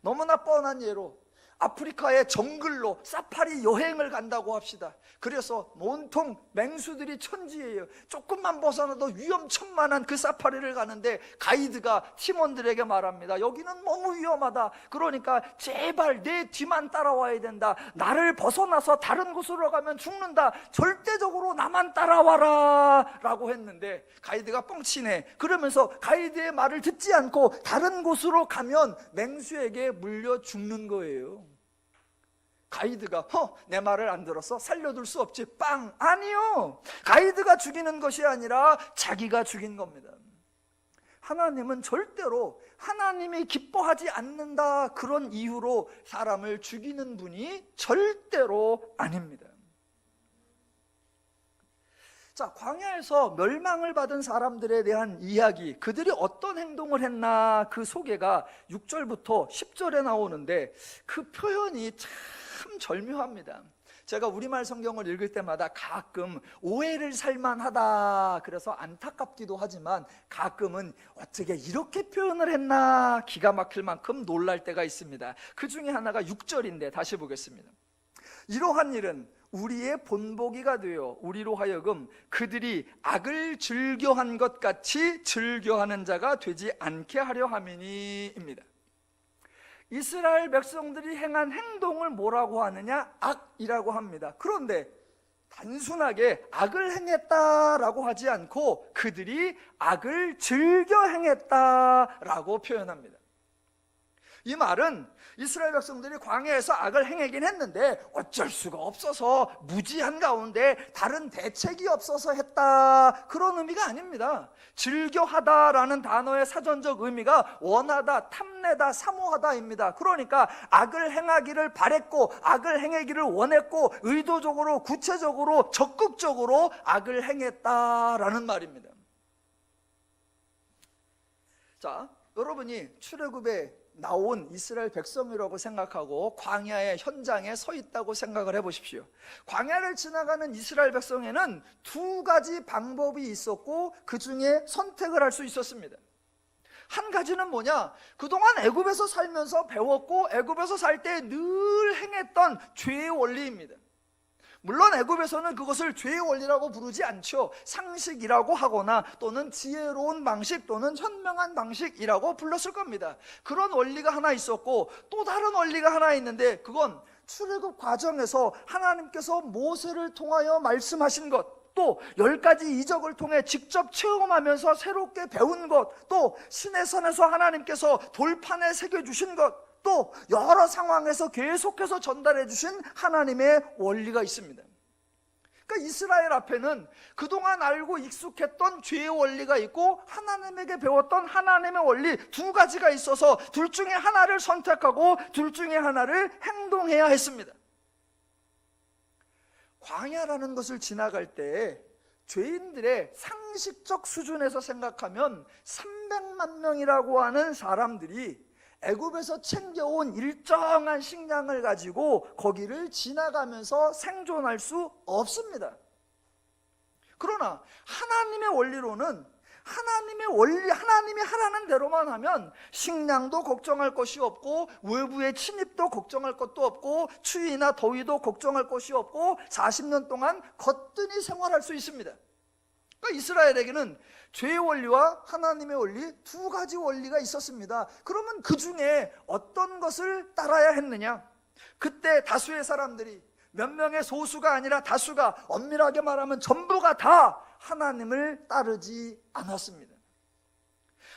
너무나 뻔한 예로 아프리카의 정글로 사파리 여행을 간다고 합시다. 그래서 온통 맹수들이 천지예요. 조금만 벗어나도 위험천만한 그 사파리를 가는데 가이드가 팀원들에게 말합니다. 여기는 너무 위험하다. 그러니까 제발 내 뒤만 따라와야 된다. 나를 벗어나서 다른 곳으로 가면 죽는다. 절대적으로 나만 따라와라 라고 했는데 가이드가 뻥치네. 그러면서 가이드의 말을 듣지 않고 다른 곳으로 가면 맹수에게 물려 죽는 거예요. 가이드가 내 말을 안 들었어? 살려둘 수 없지. 빵! 아니요, 가이드가 죽이는 것이 아니라 자기가 죽인 겁니다. 하나님은 절대로 하나님이 기뻐하지 않는다 그런 이유로 사람을 죽이는 분이 절대로 아닙니다. 자, 광야에서 멸망을 받은 사람들에 대한 이야기, 그들이 어떤 행동을 했나, 그 소개가 6절부터 10절에 나오는데 그 표현이 참 절묘합니다. 제가 우리말 성경을 읽을 때마다 가끔 오해를 살만하다 그래서 안타깝기도 하지만, 가끔은 어떻게 이렇게 표현을 했나 기가 막힐 만큼 놀랄 때가 있습니다. 그 중에 하나가 6절인데 다시 보겠습니다. 이러한 일은 우리의 본보기가 되어 우리로 하여금 그들이 악을 즐겨한 것 같이 즐겨하는 자가 되지 않게 하려 함이니입니다. 이스라엘 백성들이 행한 행동을 뭐라고 하느냐? 악이라고 합니다. 그런데 단순하게 악을 행했다라고 하지 않고 그들이 악을 즐겨 행했다라고 표현합니다. 이 말은 이스라엘 백성들이 광야에서 악을 행하긴 했는데 어쩔 수가 없어서, 무지한 가운데 다른 대책이 없어서 했다, 그런 의미가 아닙니다. 즐겨하다라는 단어의 사전적 의미가 원하다, 탐내다, 사모하다입니다. 그러니까 악을 행하기를 바랬고, 악을 행하기를 원했고, 의도적으로, 구체적으로, 적극적으로 악을 행했다라는 말입니다. 자, 여러분이 출애굽에 나온 이스라엘 백성이라고 생각하고 광야의 현장에 서 있다고 생각을 해보십시오. 광야를 지나가는 이스라엘 백성에는 두 가지 방법이 있었고 그 중에 선택을 할 수 있었습니다. 한 가지는 뭐냐? 그동안 애굽에서 살면서 배웠고 애굽에서 살 때 늘 행했던 죄의 원리입니다. 물론 애굽에서는 그것을 죄의 원리라고 부르지 않죠. 상식이라고 하거나 또는 지혜로운 방식 또는 현명한 방식이라고 불렀을 겁니다. 그런 원리가 하나 있었고 또 다른 원리가 하나 있는데 그건 출애굽 과정에서 하나님께서 모세를 통하여 말씀하신 것, 또 10가지 이적을 통해 직접 체험하면서 새롭게 배운 것, 또 시내산에서 하나님께서 돌판에 새겨주신 것, 또 여러 상황에서 계속해서 전달해 주신 하나님의 원리가 있습니다. 그러니까 이스라엘 앞에는 그동안 알고 익숙했던 죄의 원리가 있고 하나님에게 배웠던 하나님의 원리 두 가지가 있어서 둘 중에 하나를 선택하고 둘 중에 하나를 행동해야 했습니다. 광야라는 것을 지나갈 때 죄인들의 상식적 수준에서 생각하면 300만 명이라고 하는 사람들이 애굽에서 챙겨온 일정한 식량을 가지고 거기를 지나가면서 생존할 수 없습니다. 그러나 하나님의 원리로는 하나님이 하라는 대로만 하면 식량도 걱정할 것이 없고 외부의 침입도 걱정할 것도 없고 추위나 더위도 걱정할 것이 없고 40년 동안 거뜬히 생활할 수 있습니다. 그러니까 이스라엘에게는 죄의 원리와 하나님의 원리 두 가지 원리가 있었습니다. 그러면 그 중에 어떤 것을 따라야 했느냐? 그때 다수의 사람들이, 몇 명의 소수가 아니라 다수가, 엄밀하게 말하면 전부가 다 하나님을 따르지 않았습니다.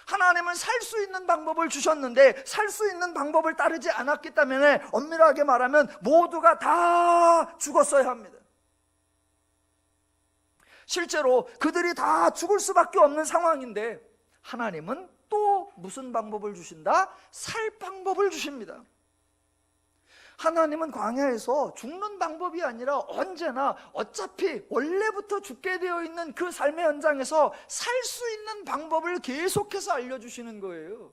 하나님은 살 수 있는 방법을 주셨는데 살 수 있는 방법을 따르지 않았기 때문에 엄밀하게 말하면 모두가 다 죽었어야 합니다. 실제로 그들이 다 죽을 수밖에 없는 상황인데 하나님은 또 무슨 방법을 주신다? 살 방법을 주십니다. 하나님은 광야에서 죽는 방법이 아니라 언제나 어차피 원래부터 죽게 되어 있는 그 삶의 현장에서 살 수 있는 방법을 계속해서 알려주시는 거예요.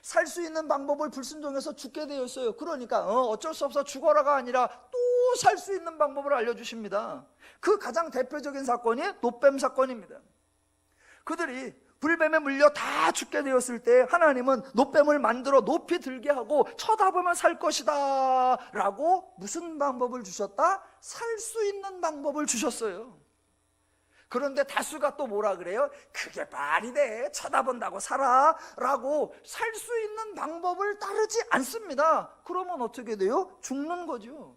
살 수 있는 방법을 불순종해서 죽게 되어 있어요. 그러니까 어쩔 수 없어 죽어라가 아니라 또 살 수 있는 방법을 알려주십니다. 그 가장 대표적인 사건이 노뱀 사건입니다. 그들이 불뱀에 물려 다 죽게 되었을 때 하나님은 노뱀을 만들어 높이 들게 하고 쳐다보면 살 것이다 라고 무슨 방법을 주셨다? 살 수 있는 방법을 주셨어요. 그런데 다수가 또 뭐라 그래요? 그게 말이 돼, 쳐다본다고 살아 라고 살 수 있는 방법을 따르지 않습니다. 그러면 어떻게 돼요? 죽는 거죠.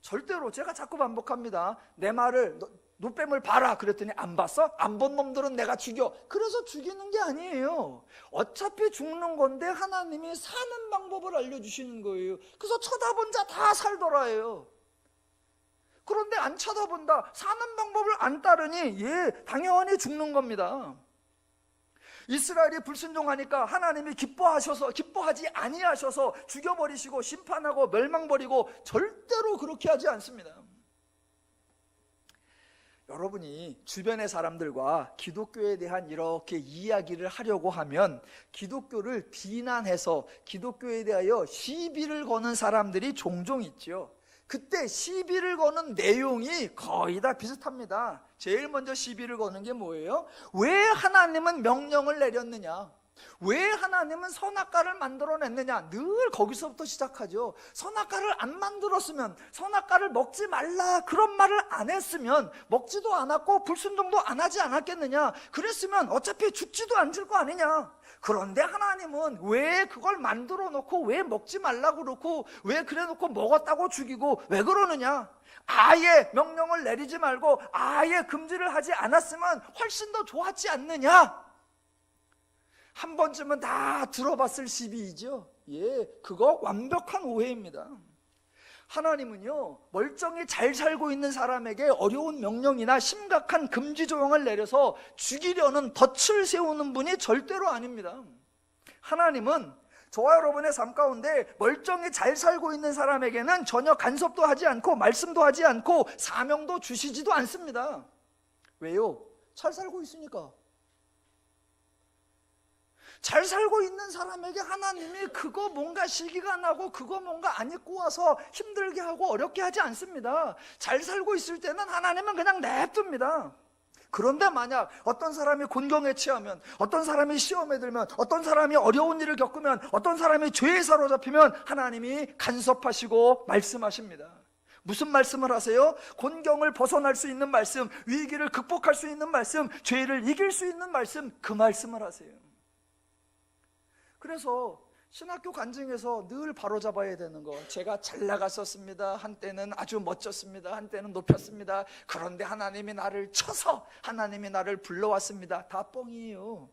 절대로, 제가 자꾸 반복합니다. 내 말을 노뱀을 봐라 그랬더니 안 봤어? 안 본 놈들은 내가 죽여. 그래서 죽이는 게 아니에요. 어차피 죽는 건데 하나님이 사는 방법을 알려주시는 거예요. 그래서 쳐다본 자 다 살더라예요. 그런데 안 쳐다본다, 사는 방법을 안 따르니 당연히 죽는 겁니다. 이스라엘이 불순종하니까 하나님이 기뻐하지 아니하셔서 죽여버리시고 심판하고 멸망버리고 절대로 그렇게 하지 않습니다. 여러분이 주변의 사람들과 기독교에 대한 이렇게 이야기를 하려고 하면 기독교를 비난해서 기독교에 대하여 시비를 거는 사람들이 종종 있죠. 그때 시비를 거는 내용이 거의 다 비슷합니다. 제일 먼저 시비를 거는 게 뭐예요? 왜 하나님은 명령을 내렸느냐? 왜 하나님은 선악과를 만들어냈느냐? 늘 거기서부터 시작하죠. 선악과를 안 만들었으면, 선악과를 먹지 말라 그런 말을 안 했으면 먹지도 않았고 불순종도 안 하지 않았겠느냐? 그랬으면 어차피 죽지도 않을 거 아니냐? 그런데 하나님은 왜 그걸 만들어 놓고 왜 먹지 말라고 그러고 왜 그래 놓고 먹었다고 죽이고 왜 그러느냐? 아예 명령을 내리지 말고 아예 금지를 하지 않았으면 훨씬 더 좋았지 않느냐? 한 번쯤은 다 들어봤을 시비이죠. 그거 완벽한 오해입니다. 하나님은요, 멀쩡히 잘 살고 있는 사람에게 어려운 명령이나 심각한 금지 조항을 내려서 죽이려는 덫을 세우는 분이 절대로 아닙니다. 하나님은 저와 여러분의 삶 가운데 멀쩡히 잘 살고 있는 사람에게는 전혀 간섭도 하지 않고 말씀도 하지 않고 사명도 주시지도 않습니다. 왜요? 잘 살고 있으니까. 잘 살고 있는 사람에게 하나님이 그거 뭔가 시기가 나고 그거 뭔가 안 입고 와서 힘들게 하고 어렵게 하지 않습니다. 잘 살고 있을 때는 하나님은 그냥 냅둡니다. 그런데 만약 어떤 사람이 곤경에 처하면, 어떤 사람이 시험에 들면, 어떤 사람이 어려운 일을 겪으면, 어떤 사람이 죄에 사로잡히면 하나님이 간섭하시고 말씀하십니다. 무슨 말씀을 하세요? 곤경을 벗어날 수 있는 말씀, 위기를 극복할 수 있는 말씀, 죄를 이길 수 있는 말씀, 그 말씀을 하세요. 그래서 신학교 간증에서 늘 바로잡아야 되는 거, 제가 잘 나갔었습니다, 한때는 아주 멋졌습니다, 한때는 높였습니다, 그런데 하나님이 나를 쳐서 하나님이 나를 불러왔습니다. 다 뻥이에요.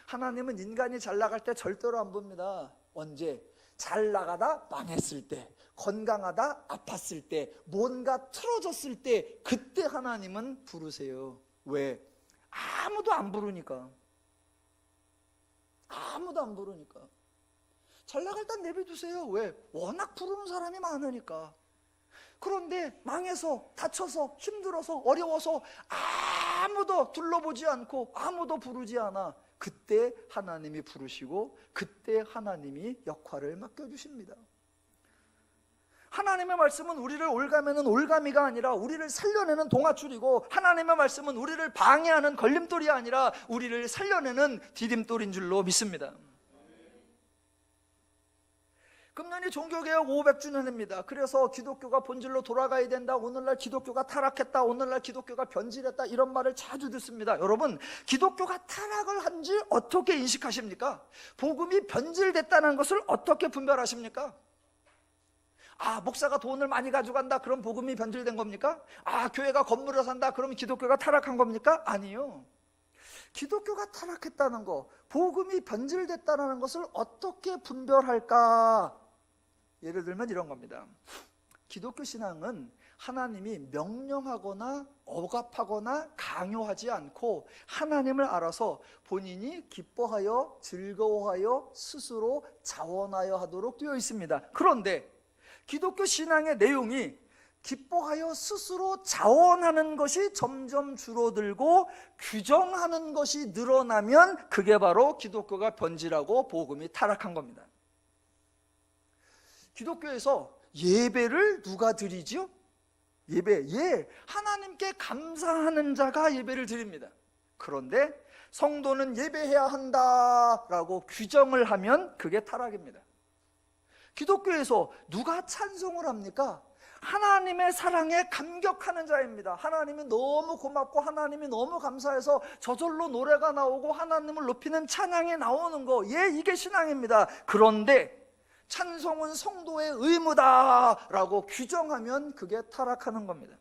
하나님은 인간이 잘 나갈 때 절대로 안 봅니다. 언제? 잘 나가다 망했을 때, 건강하다 아팠을 때, 뭔가 틀어졌을 때, 그때 하나님은 부르세요. 왜? 아무도 안 부르니까. 아무도 안 부르니까. 잘 나갈 땐 내버려두세요. 왜? 워낙 부르는 사람이 많으니까. 그런데 망해서, 다쳐서, 힘들어서, 어려워서 아무도 둘러보지 않고 아무도 부르지 않아. 그때 하나님이 부르시고 그때 하나님이 역할을 맡겨주십니다. 하나님의 말씀은 우리를 올가매는 올가미가 아니라 우리를 살려내는 동아줄이고, 하나님의 말씀은 우리를 방해하는 걸림돌이 아니라 우리를 살려내는 디딤돌인 줄로 믿습니다. 금년이 종교개혁 500주년입니다. 그래서 기독교가 본질로 돌아가야 된다, 오늘날 기독교가 타락했다, 오늘날 기독교가 변질했다, 이런 말을 자주 듣습니다. 여러분, 기독교가 타락을 한지 어떻게 인식하십니까? 복음이 변질됐다는 것을 어떻게 분별하십니까? 아, 목사가 돈을 많이 가져간다, 그럼 복음이 변질된 겁니까? 아, 교회가 건물을 산다, 그럼 기독교가 타락한 겁니까? 아니요. 기독교가 타락했다는 거, 복음이 변질됐다는 것을 어떻게 분별할까? 예를 들면 이런 겁니다. 기독교 신앙은 하나님이 명령하거나 억압하거나 강요하지 않고 하나님을 알아서 본인이 기뻐하여 즐거워하여 스스로 자원하여 하도록 되어 있습니다. 그런데 기독교 신앙의 내용이 기뻐하여 스스로 자원하는 것이 점점 줄어들고 규정하는 것이 늘어나면 그게 바로 기독교가 변질하고 복음이 타락한 겁니다. 기독교에서 예배를 누가 드리죠? 하나님께 감사하는 자가 예배를 드립니다. 그런데 성도는 예배해야 한다라고 규정을 하면 그게 타락입니다. 기독교에서 누가 찬송을 합니까? 하나님의 사랑에 감격하는 자입니다. 하나님이 너무 고맙고 하나님이 너무 감사해서 저절로 노래가 나오고 하나님을 높이는 찬양이 나오는 거, 이게 신앙입니다. 그런데 찬송은 성도의 의무다라고 규정하면 그게 타락하는 겁니다.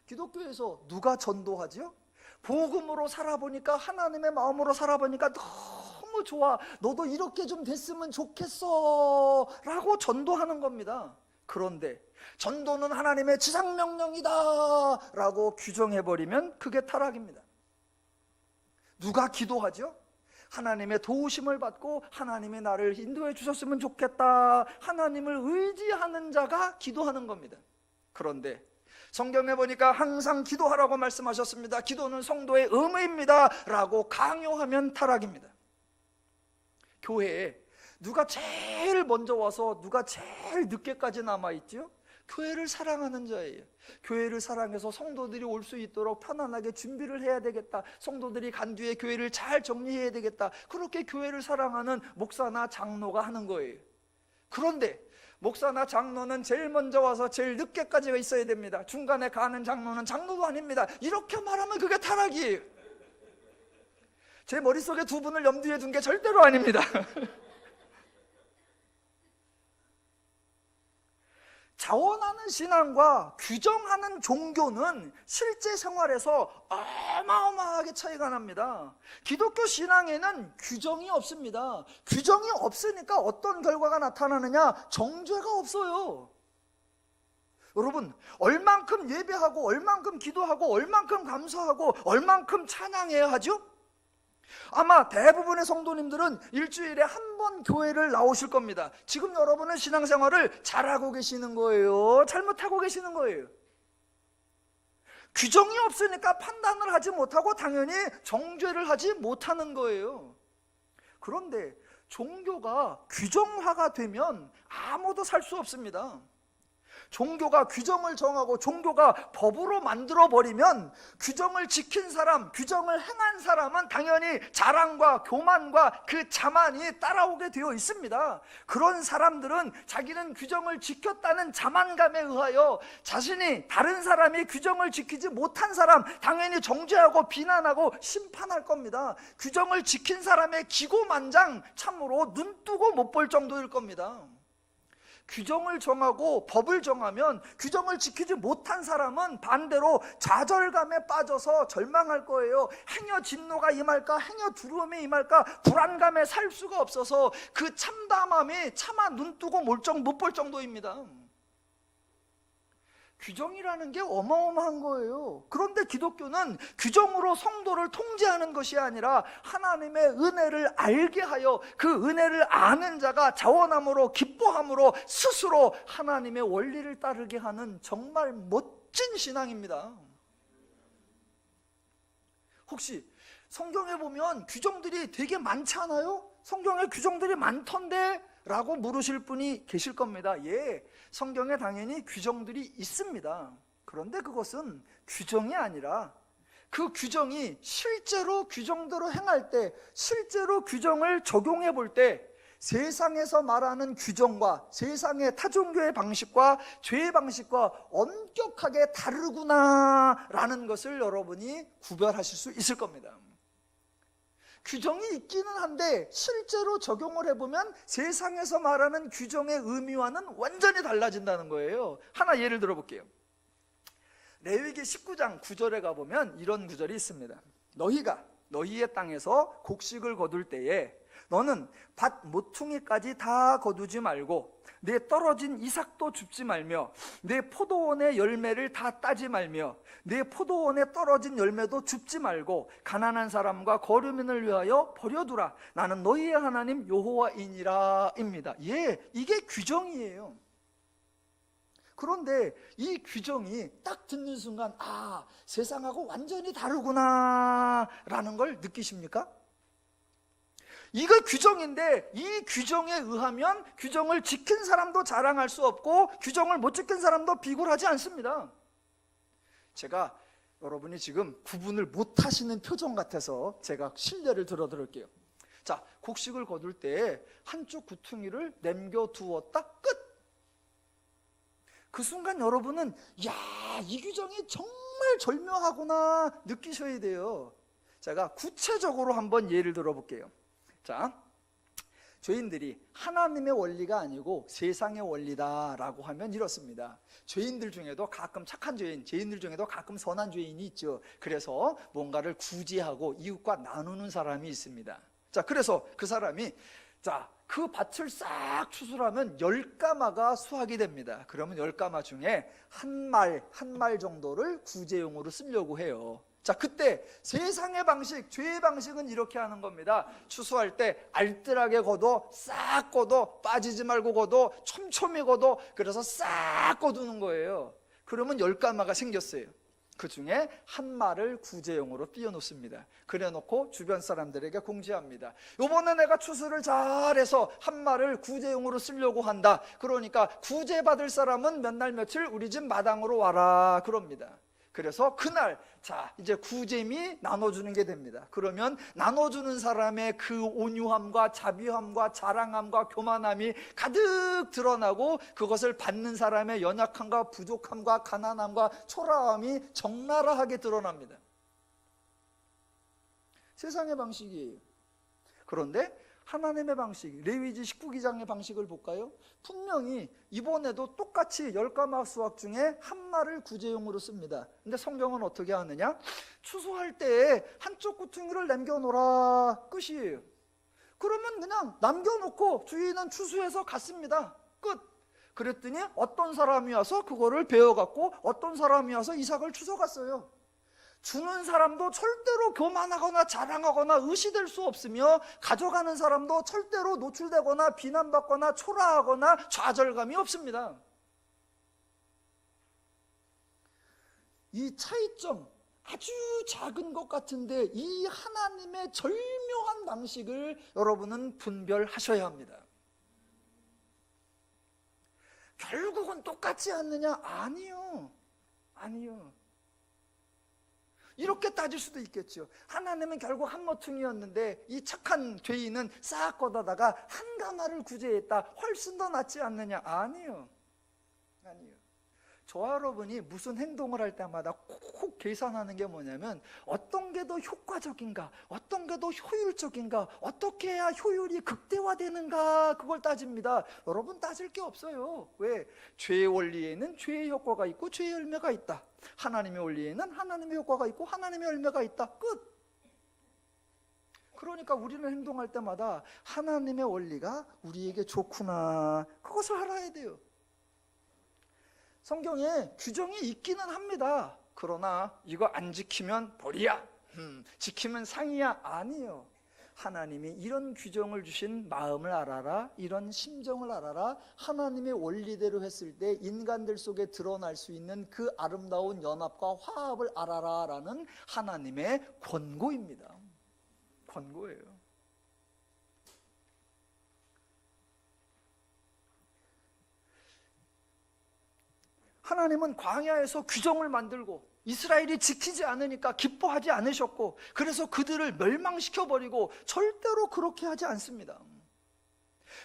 기독교에서 누가 전도하죠? 복음으로 살아보니까, 하나님의 마음으로 살아보니까 너무 좋아, 너도 이렇게 좀 됐으면 좋겠어 라고 전도하는 겁니다. 그런데 전도는 하나님의 지상명령이다 라고 규정해버리면 그게 타락입니다. 누가 기도하죠? 하나님의 도우심을 받고 하나님이 나를 인도해 주셨으면 좋겠다, 하나님을 의지하는 자가 기도하는 겁니다. 그런데 성경에 보니까 항상 기도하라고 말씀하셨습니다. 기도는 성도의 의무입니다 라고 강요하면 타락입니다. 교회에 누가 제일 먼저 와서 누가 제일 늦게까지 남아있지요? 교회를 사랑하는 자예요. 교회를 사랑해서 성도들이 올 수 있도록 편안하게 준비를 해야 되겠다, 성도들이 간 뒤에 교회를 잘 정리해야 되겠다, 그렇게 교회를 사랑하는 목사나 장로가 하는 거예요. 그런데 목사나 장로는 제일 먼저 와서 제일 늦게까지 있어야 됩니다. 중간에 가는 장로는 장로도 아닙니다. 이렇게 말하면 그게 타락이에요. 제 머릿속에 두 분을 염두에 둔 게 절대로 아닙니다. 자원하는 신앙과 규정하는 종교는 실제 생활에서 어마어마하게 차이가 납니다. 기독교 신앙에는 규정이 없습니다. 규정이 없으니까 어떤 결과가 나타나느냐? 정죄가 없어요. 여러분, 얼만큼 예배하고 얼만큼 기도하고 얼만큼 감사하고 얼만큼 찬양해야 하죠? 아마 대부분의 성도님들은 일주일에 한 번 교회를 나오실 겁니다. 지금 여러분은 신앙생활을 잘하고 계시는 거예요? 잘못하고 계시는 거예요? 규정이 없으니까 판단을 하지 못하고 당연히 정죄를 하지 못하는 거예요. 그런데 종교가 규정화가 되면 아무도 살 수 없습니다. 종교가 규정을 정하고 종교가 법으로 만들어버리면 규정을 지킨 사람, 규정을 행한 사람은 당연히 자랑과 교만과 그 자만이 따라오게 되어 있습니다. 그런 사람들은 자기는 규정을 지켰다는 자만감에 의하여 자신이 다른 사람이 규정을 지키지 못한 사람 당연히 정죄하고 비난하고 심판할 겁니다. 규정을 지킨 사람의 기고만장 참으로 눈뜨고 못 볼 정도일 겁니다. 규정을 정하고 법을 정하면 규정을 지키지 못한 사람은 반대로 좌절감에 빠져서 절망할 거예요. 행여 진노가 임할까, 행여 두려움이 임할까, 불안감에 살 수가 없어서 그 참담함이 차마 눈뜨고 못 볼 정도입니다. 규정이라는 게 어마어마한 거예요. 그런데 기독교는 규정으로 성도를 통제하는 것이 아니라 하나님의 은혜를 알게 하여 그 은혜를 아는 자가 자원함으로 기뻐함으로 스스로 하나님의 원리를 따르게 하는 정말 멋진 신앙입니다. 혹시 성경에 보면 규정들이 되게 많지 않아요? 성경에 규정들이 많던데? 라고 물으실 분이 계실 겁니다. 예, 성경에 당연히 규정들이 있습니다. 그런데 그것은 규정이 아니라 그 규정이 실제로 규정대로 행할 때, 실제로 규정을 적용해 볼 때 세상에서 말하는 규정과 세상의 타종교의 방식과 죄의 방식과 엄격하게 다르구나라는 것을 여러분이 구별하실 수 있을 겁니다. 규정이 있기는 한데 실제로 적용을 해보면 세상에서 말하는 규정의 의미와는 완전히 달라진다는 거예요. 하나 예를 들어볼게요. 레위기 19장 9절에 가보면 이런 구절이 있습니다. 너희가 너희의 땅에서 곡식을 거둘 때에 너는 밭 모퉁이까지 다 거두지 말고 내 떨어진 이삭도 줍지 말며 내 포도원의 열매를 다 따지 말며 내 포도원에 떨어진 열매도 줍지 말고 가난한 사람과 거류민을 위하여 버려두라. 나는 너희의 하나님 여호와이니라 입니다. 예, 이게 규정이에요. 그런데 이 규정이 딱 듣는 순간 아, 세상하고 완전히 다르구나 라는 걸 느끼십니까? 이거 규정인데 이 규정에 의하면 규정을 지킨 사람도 자랑할 수 없고 규정을 못 지킨 사람도 비굴하지 않습니다. 제가 여러분이 지금 구분을 못 하시는 표정 같아서 제가 실례를 들어드릴게요. 자, 곡식을 거둘 때 한쪽 구퉁이를 남겨두었다 끝. 그 순간 여러분은 야, 이 규정이 정말 절묘하구나 느끼셔야 돼요. 제가 구체적으로 한번 예를 들어볼게요. 자, 죄인들이 하나님의 원리가 아니고 세상의 원리다라고 하면 이렇습니다. 죄인들 중에도 가끔 착한 죄인들 중에도 가끔 선한 죄인이 있죠. 그래서 뭔가를 구제하고 이웃과 나누는 사람이 있습니다. 자, 그래서 그 사람이 그 밭을 싹 추수하면 10가마가 수확이 됩니다. 그러면 10가마 중에 한 말 정도를 구제용으로 쓰려고 해요. 자, 그때 세상의 방식, 죄의 방식은 이렇게 하는 겁니다. 추수할 때 알뜰하게 거둬, 싹 거둬, 빠지지 말고 거둬, 촘촘히 거둬. 그래서 싹 거두는 거예요. 그러면 10가마가 생겼어요. 그 중에 한 말을 구제용으로 띄워놓습니다. 그래놓고 주변 사람들에게 공지합니다. 요번에 내가 추수를 잘해서 한 말을 구제용으로 쓰려고 한다. 그러니까 구제받을 사람은 몇 날 며칠 우리 집 마당으로 와라 그럽니다. 그래서 그날 이제 구제미 나눠주는 게 됩니다. 그러면 나눠주는 사람의 그 온유함과 자비함과 자랑함과 교만함이 가득 드러나고 그것을 받는 사람의 연약함과 부족함과 가난함과 초라함이 적나라하게 드러납니다. 세상의 방식이에요. 그런데 하나님의 방식, 레위기 19기장의 방식을 볼까요? 분명히 이번에도 똑같이 10가마 수확 중에 한 말을 구제용으로 씁니다. 근데 성경은 어떻게 하느냐? 추수할 때 한쪽 구퉁이를 남겨놓으라 끝이에요. 그러면 그냥 남겨놓고 주인은 추수해서 갔습니다. 끝. 그랬더니 어떤 사람이 와서 그거를 베어갖고 어떤 사람이 와서 이삭을 주워갔어요. 주는 사람도 절대로 교만하거나 자랑하거나 의시될 수 없으며 가져가는 사람도 절대로 노출되거나 비난받거나 초라하거나 좌절감이 없습니다. 이 차이점 아주 작은 것 같은데 이 하나님의 절묘한 방식을 여러분은 분별하셔야 합니다. 결국은 똑같지 않느냐? 아니요. 아니요. 이렇게 따질 수도 있겠죠. 하나님은 결국 한 모퉁이였는데 이 착한 죄인은 싹 걷어다가 한 가마를 구제했다. 훨씬 더 낫지 않느냐? 아니요. 아니요. 저와 여러분이 무슨 행동을 할 때마다 콕 계산하는 게 뭐냐면 어떤 게 더 효과적인가, 어떤 게 더 효율적인가, 어떻게 해야 효율이 극대화되는가, 그걸 따집니다. 여러분, 따질 게 없어요. 왜? 죄의 원리에는 죄의 효과가 있고 죄의 열매가 있다. 하나님의 원리에는 하나님의 효과가 있고 하나님의 열매가 있다. 끝. 그러니까 우리는 행동할 때마다 하나님의 원리가 우리에게 좋구나, 그것을 알아야 돼요. 성경에 규정이 있기는 합니다. 그러나 이거 안 지키면 벌이야, 지키면 상이야, 아니에요. 하나님이 이런 규정을 주신 마음을 알아라, 이런 심정을 알아라, 하나님의 원리대로 했을 때 인간들 속에 드러날 수 있는 그 아름다운 연합과 화합을 알아라 라는 하나님의 권고입니다. 권고예요. 하나님은 광야에서 규정을 만들고 이스라엘이 지키지 않으니까 기뻐하지 않으셨고, 그래서 그들을 멸망시켜버리고 절대로 그렇게 하지 않습니다.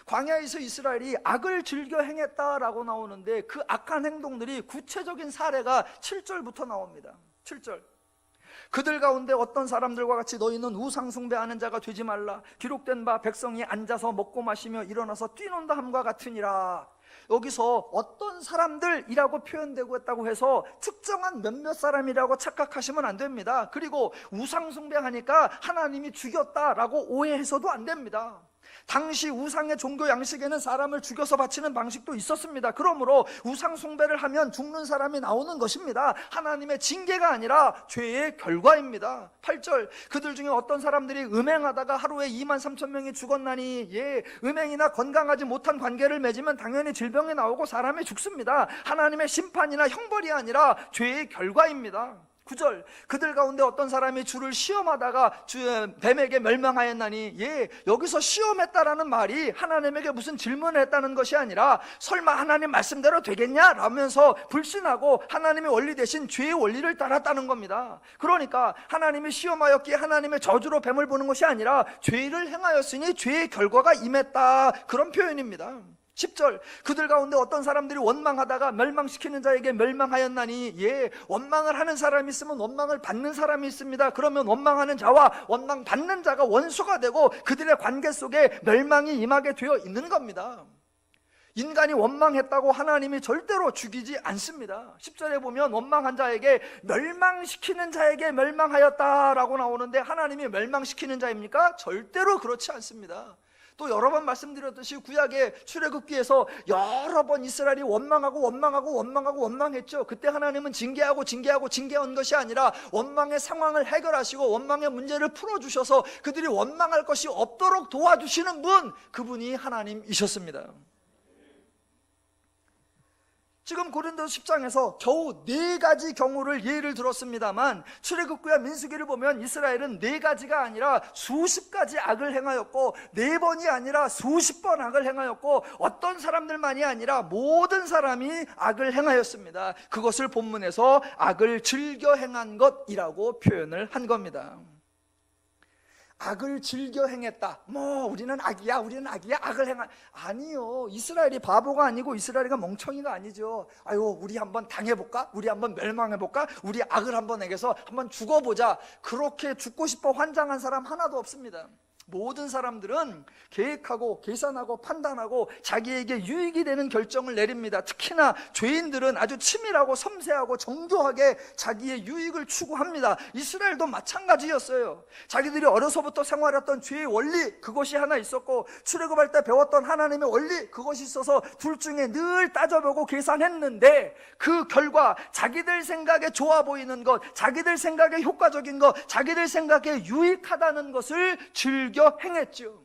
광야에서 이스라엘이 악을 즐겨 행했다라고 나오는데 그 악한 행동들이 구체적인 사례가 7절부터 나옵니다. 7절. 그들 가운데 어떤 사람들과 같이 너희는 우상 숭배하는 자가 되지 말라. 기록된 바 백성이 앉아서 먹고 마시며 일어나서 뛰논다 함과 같으니라. 여기서 어떤 사람들이라고 표현되고 있다고 해서 특정한 몇몇 사람이라고 착각하시면 안 됩니다. 그리고 우상 숭배하니까 하나님이 죽였다라고 오해해서도 안 됩니다. 당시 우상의 종교 양식에는 사람을 죽여서 바치는 방식도 있었습니다. 그러므로 우상 숭배를 하면 죽는 사람이 나오는 것입니다. 하나님의 징계가 아니라 죄의 결과입니다. 8절. 그들 중에 어떤 사람들이 음행하다가 하루에 23,000명이 죽었나니, 음행이나 건강하지 못한 관계를 맺으면 당연히 질병이 나오고 사람이 죽습니다. 하나님의 심판이나 형벌이 아니라 죄의 결과입니다. 9절. 그들 가운데 어떤 사람이 주를 시험하다가 뱀에게 멸망하였나니, 여기서 시험했다라는 말이 하나님에게 무슨 질문을 했다는 것이 아니라 설마 하나님 말씀대로 되겠냐 라면서 불신하고 하나님의 원리 대신 죄의 원리를 따랐다는 겁니다. 그러니까 하나님이 시험하였기에 하나님의 저주로 뱀을 보는 것이 아니라 죄를 행하였으니 죄의 결과가 임했다, 그런 표현입니다. 10절. 그들 가운데 어떤 사람들이 원망하다가 멸망시키는 자에게 멸망하였나니, 원망을 하는 사람이 있으면 원망을 받는 사람이 있습니다. 그러면 원망하는 자와 원망 받는 자가 원수가 되고 그들의 관계 속에 멸망이 임하게 되어 있는 겁니다. 인간이 원망했다고 하나님이 절대로 죽이지 않습니다. 10절에 보면 원망한 자에게 멸망시키는 자에게 멸망하였다라고 나오는데 하나님이 멸망시키는 자입니까? 절대로 그렇지 않습니다. 또 여러 번 말씀드렸듯이 구약의 출애굽기에서 여러 번 이스라엘이 원망했죠. 그때 하나님은 징계한 것이 아니라 원망의 상황을 해결하시고 원망의 문제를 풀어주셔서 그들이 원망할 것이 없도록 도와주시는 분, 그분이 하나님이셨습니다. 지금 고린도서 10장에서 겨우 4가지 경우를 예를 들었습니다만 출애굽기와 민수기를 보면 이스라엘은 4가지가 아니라 수십 가지 악을 행하였고 4번이 아니라 수십 번 악을 행하였고 어떤 사람들만이 아니라 모든 사람이 악을 행하였습니다. 그것을 본문에서 악을 즐겨 행한 것이라고 표현을 한 겁니다. 악을 즐겨 행했다. 우리는 악이야, 악을 행한. 아니요. 이스라엘이 바보가 아니고 이스라엘이가 멍청이가 아니죠. 우리 한번 당해볼까? 우리 한번 멸망해볼까? 우리 악을 한번 행해서 한번 죽어보자. 그렇게 죽고 싶어 환장한 사람 하나도 없습니다. 모든 사람들은 계획하고 계산하고 판단하고 자기에게 유익이 되는 결정을 내립니다. 특히나 죄인들은 아주 치밀하고 섬세하고 정교하게 자기의 유익을 추구합니다. 이스라엘도 마찬가지였어요. 자기들이 어려서부터 생활했던 죄의 원리, 그것이 하나 있었고 출애굽할 때 배웠던 하나님의 원리, 그것이 있어서 둘 중에 늘 따져보고 계산했는데 그 결과 자기들 생각에 좋아 보이는 것, 자기들 생각에 효과적인 것, 자기들 생각에 유익하다는 것을 즐겨 행했죠.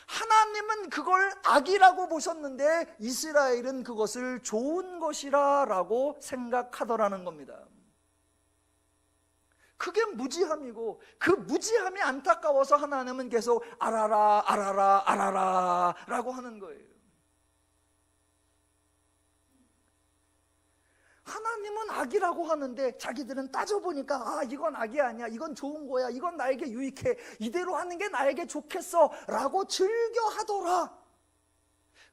하나님은 그걸 악이라고 보셨는데 이스라엘은 그것을 좋은 것이라고 생각하더라는 겁니다. 그게 무지함이고 그 무지함이 안타까워서 하나님은 계속 알아라 라고 하는 거예요. 하나님은 악이라고 하는데 자기들은 따져보니까 이건 악이 아니야, 이건 좋은 거야, 이건 나에게 유익해, 이대로 하는 게 나에게 좋겠어 라고 즐겨하더라.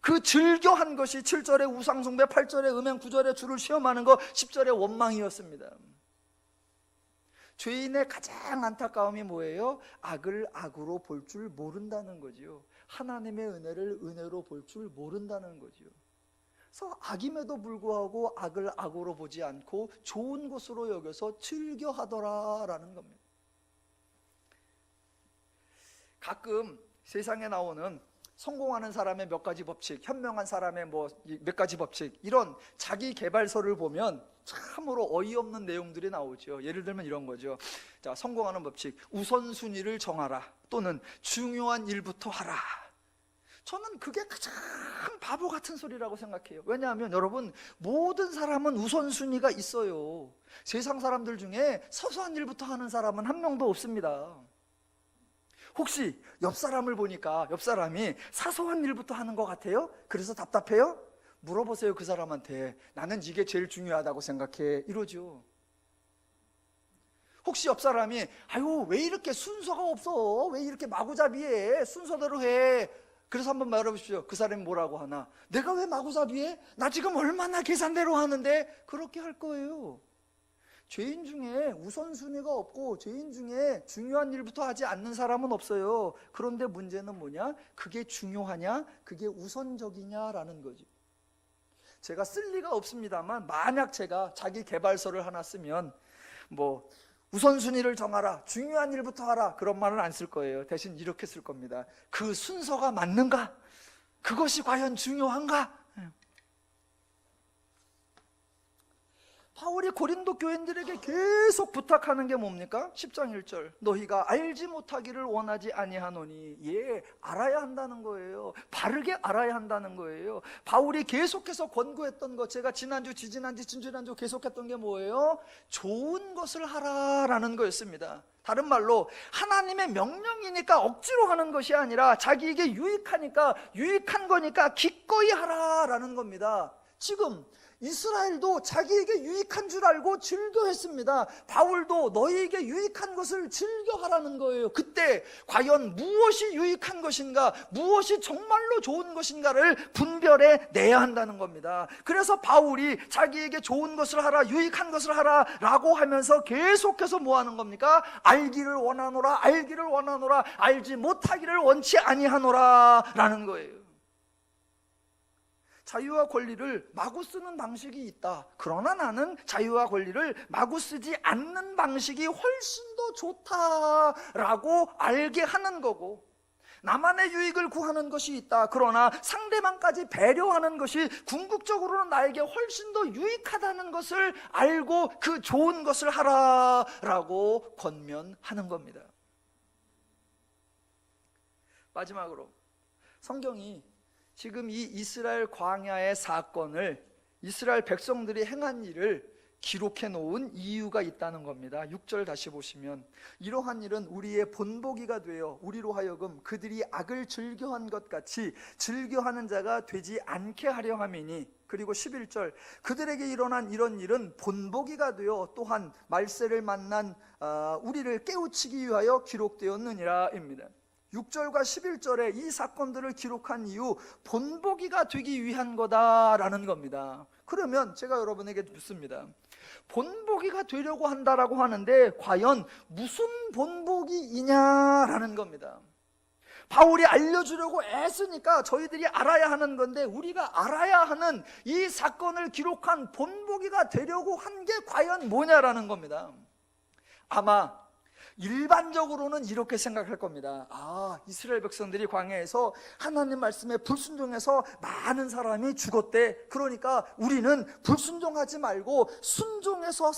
그 즐겨한 것이 7절에 우상숭배, 8절에 음행, 9절에 주를 시험하는 것, 10절에 원망이었습니다. 죄인의 가장 안타까움이 뭐예요? 악을 악으로 볼 줄 모른다는 거지요. 하나님의 은혜를 은혜로 볼 줄 모른다는 거지요. 그래서 악임에도 불구하고 악을 악으로 보지 않고 좋은 것으로 여겨서 즐겨하더라라는 겁니다. 가끔 세상에 나오는 성공하는 사람의 몇 가지 법칙, 현명한 사람의 몇 가지 법칙, 이런 자기 개발서를 보면 참으로 어이없는 내용들이 나오죠. 예를 들면 이런 거죠. 자, 성공하는 법칙, 우선순위를 정하라, 또는 중요한 일부터 하라. 저는 그게 가장 바보 같은 소리라고 생각해요. 왜냐하면 여러분, 모든 사람은 우선순위가 있어요. 세상 사람들 중에 사소한 일부터 하는 사람은 한 명도 없습니다. 혹시 옆 사람을 보니까 옆 사람이 사소한 일부터 하는 것 같아요? 그래서 답답해요? 물어보세요. 그 사람한테. 나는 이게 제일 중요하다고 생각해. 이러죠. 혹시 옆 사람이 아유 왜 이렇게 순서가 없어? 왜 이렇게 마구잡이해? 순서대로 해. 그래서 한번 말해보십시오. 그 사람이 뭐라고 하나? 내가 왜 마구잡이해? 나 지금 얼마나 계산대로 하는데? 그렇게 할 거예요. 죄인 중에 우선순위가 없고 죄인 중에 중요한 일부터 하지 않는 사람은 없어요. 그런데 문제는 뭐냐? 그게 중요하냐? 그게 우선적이냐라는 거죠. 제가 쓸 리가 없습니다만 만약 제가 자기 개발서를 하나 쓰면 우선순위를 정하라, 중요한 일부터 하라, 그런 말은 안 쓸 거예요. 대신 이렇게 쓸 겁니다. 그 순서가 맞는가? 그것이 과연 중요한가? 바울이 고린도 교인들에게 계속 부탁하는 게 뭡니까? 10장 1절, 너희가 알지 못하기를 원하지 아니하노니. 알아야 한다는 거예요. 바르게 알아야 한다는 거예요. 바울이 계속해서 권고했던 것, 제가 지난주, 지지난주, 진주난주 계속했던 게 뭐예요? 좋은 것을 하라라는 거였습니다. 다른 말로 하나님의 명령이니까 억지로 하는 것이 아니라 자기에게 유익하니까, 유익한 거니까 기꺼이 하라라는 겁니다. 지금 이스라엘도 자기에게 유익한 줄 알고 즐겨했습니다. 바울도 너희에게 유익한 것을 즐겨하라는 거예요. 그때 과연 무엇이 유익한 것인가, 무엇이 정말로 좋은 것인가를 분별해 내야 한다는 겁니다. 그래서 바울이 자기에게 좋은 것을 하라, 유익한 것을 하라 라고 하면서 계속해서 뭐 하는 겁니까? 알기를 원하노라, 알기를 원하노라, 알지 못하기를 원치 아니하노라 라는 거예요. 자유와 권리를 마구 쓰는 방식이 있다. 그러나 나는 자유와 권리를 마구 쓰지 않는 방식이 훨씬 더 좋다라고 알게 하는 거고, 나만의 유익을 구하는 것이 있다. 그러나 상대방까지 배려하는 것이 궁극적으로는 나에게 훨씬 더 유익하다는 것을 알고 그 좋은 것을 하라라고 권면하는 겁니다. 마지막으로 성경이 지금 이 이스라엘 광야의 사건을, 이스라엘 백성들이 행한 일을 기록해 놓은 이유가 있다는 겁니다. 6절 다시 보시면, 이러한 일은 우리의 본보기가 되어 우리로 하여금 그들이 악을 즐겨한 것 같이 즐겨하는 자가 되지 않게 하려 함이니. 그리고 11절, 그들에게 일어난 이런 일은 본보기가 되어 또한 말세를 만난 우리를 깨우치기 위하여 기록되었느니라 입니다. 6절과 11절에 이 사건들을 기록한 이유, 본보기가 되기 위한 거다라는 겁니다. 그러면 제가 여러분에게 묻습니다. 본보기가 되려고 한다라고 하는데 과연 무슨 본보기이냐라는 겁니다. 바울이 알려주려고 애쓰니까 저희들이 알아야 하는 건데, 우리가 알아야 하는 이 사건을 기록한 본보기가 되려고 한 게 과연 뭐냐라는 겁니다. 아마 일반적으로는 이렇게 생각할 겁니다. 이스라엘 백성들이 광야에서 하나님 말씀에 불순종해서 많은 사람이 죽었대. 그러니까 우리는 불순종하지 말고 순종해서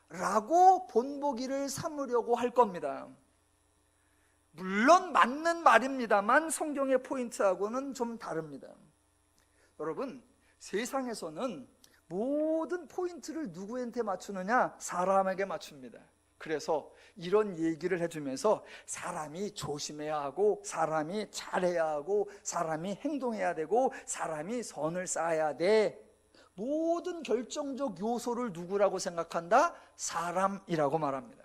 살자라고 본보기를 삼으려고 할 겁니다. 물론 맞는 말입니다만 성경의 포인트하고는 좀 다릅니다. 여러분, 세상에서는 모든 포인트를 누구한테 맞추느냐? 사람에게 맞춥니다. 그래서 이런 얘기를 해주면서 사람이 조심해야 하고, 사람이 잘해야 하고, 사람이 행동해야 되고, 사람이 선을 쌓아야 돼, 모든 결정적 요소를 누구라고 생각한다? 사람이라고 말합니다.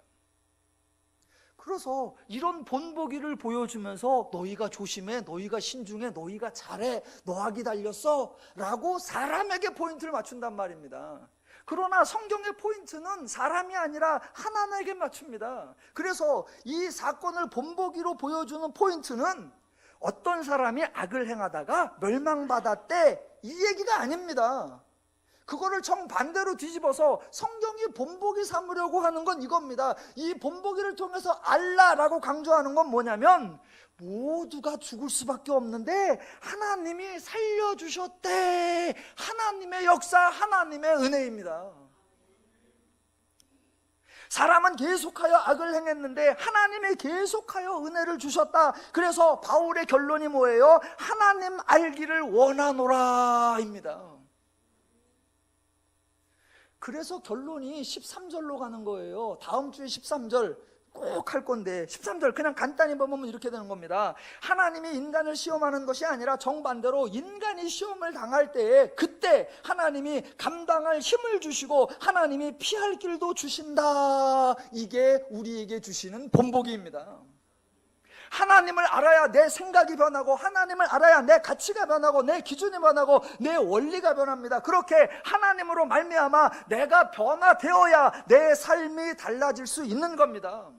그래서 이런 본보기를 보여주면서 너희가 조심해, 너희가 신중해, 너희가 잘해, 너하기 달렸어 라고 사람에게 포인트를 맞춘단 말입니다. 그러나 성경의 포인트는 사람이 아니라 하나님에게 맞춥니다. 그래서 이 사건을 본보기로 보여주는 포인트는 어떤 사람이 악을 행하다가 멸망받았대, 이 얘기가 아닙니다. 그거를 정반대로 뒤집어서 성경이 본보기 삼으려고 하는 건 이겁니다. 이 본보기를 통해서 알라라고 강조하는 건 뭐냐면, 모두가 죽을 수밖에 없는데 하나님이 살려주셨대. 하나님의 역사, 하나님의 은혜입니다. 사람은 계속하여 악을 행했는데 하나님이 계속하여 은혜를 주셨다. 그래서 바울의 결론이 뭐예요? 하나님 알기를 원하노라 입니다. 그래서 결론이 13절로 가는 거예요. 다음 주에 13절 꼭 할 건데, 13절 그냥 간단히 보면 이렇게 되는 겁니다. 하나님이 인간을 시험하는 것이 아니라 정반대로 인간이 시험을 당할 때에 그때 하나님이 감당할 힘을 주시고 하나님이 피할 길도 주신다. 이게 우리에게 주시는 본보기입니다. 하나님을 알아야 내 생각이 변하고, 하나님을 알아야 내 가치가 변하고, 내 기준이 변하고, 내 원리가 변합니다. 그렇게 하나님으로 말미암아 내가 변화되어야 내 삶이 달라질 수 있는 겁니다.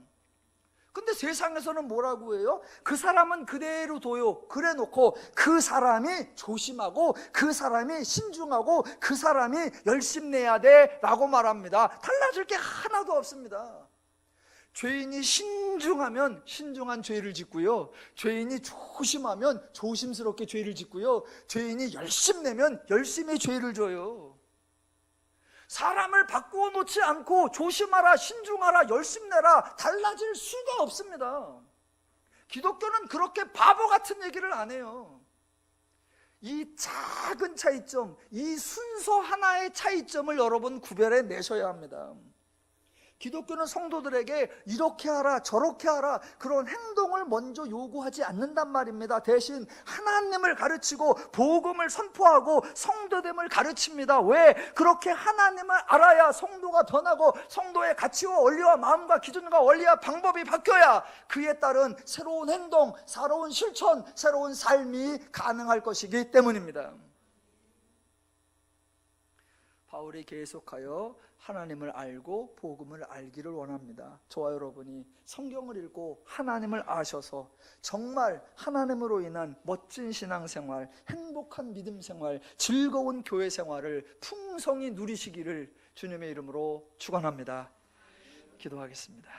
근데 세상에서는 뭐라고 해요? 그 사람은 그대로 둬요. 그래 놓고 그 사람이 조심하고, 그 사람이 신중하고, 그 사람이 열심내야 돼 라고 말합니다. 달라질 게 하나도 없습니다. 죄인이 신중하면 신중한 죄를 짓고요, 죄인이 조심하면 조심스럽게 죄를 짓고요, 죄인이 열심내면 열심히 죄를 져요. 사람을 바꾸어 놓지 않고 조심하라, 신중하라, 열심내라 달라질 수가 없습니다. 기독교는 그렇게 바보 같은 얘기를 안 해요. 이 작은 차이점, 이 순서 하나의 차이점을 여러분 구별해 내셔야 합니다. 기독교는 성도들에게 이렇게 하라 저렇게 하라 그런 행동을 먼저 요구하지 않는단 말입니다. 대신 하나님을 가르치고 복음을 선포하고 성도됨을 가르칩니다. 왜? 그렇게 하나님을 알아야 성도가 변하고, 성도의 가치와 원리와 마음과 기준과 원리와 방법이 바뀌어야 그에 따른 새로운 행동, 새로운 실천, 새로운 삶이 가능할 것이기 때문입니다. 바울이 계속하여 하나님을 알고 복음을 알기를 원합니다. 저와 여러분이 성경을 읽고 하나님을 아셔서 정말 하나님으로 인한 멋진 신앙생활, 행복한 믿음 생활, 즐거운 교회 생활을 풍성히 누리시기를 주님의 이름으로 축원합니다. 기도하겠습니다.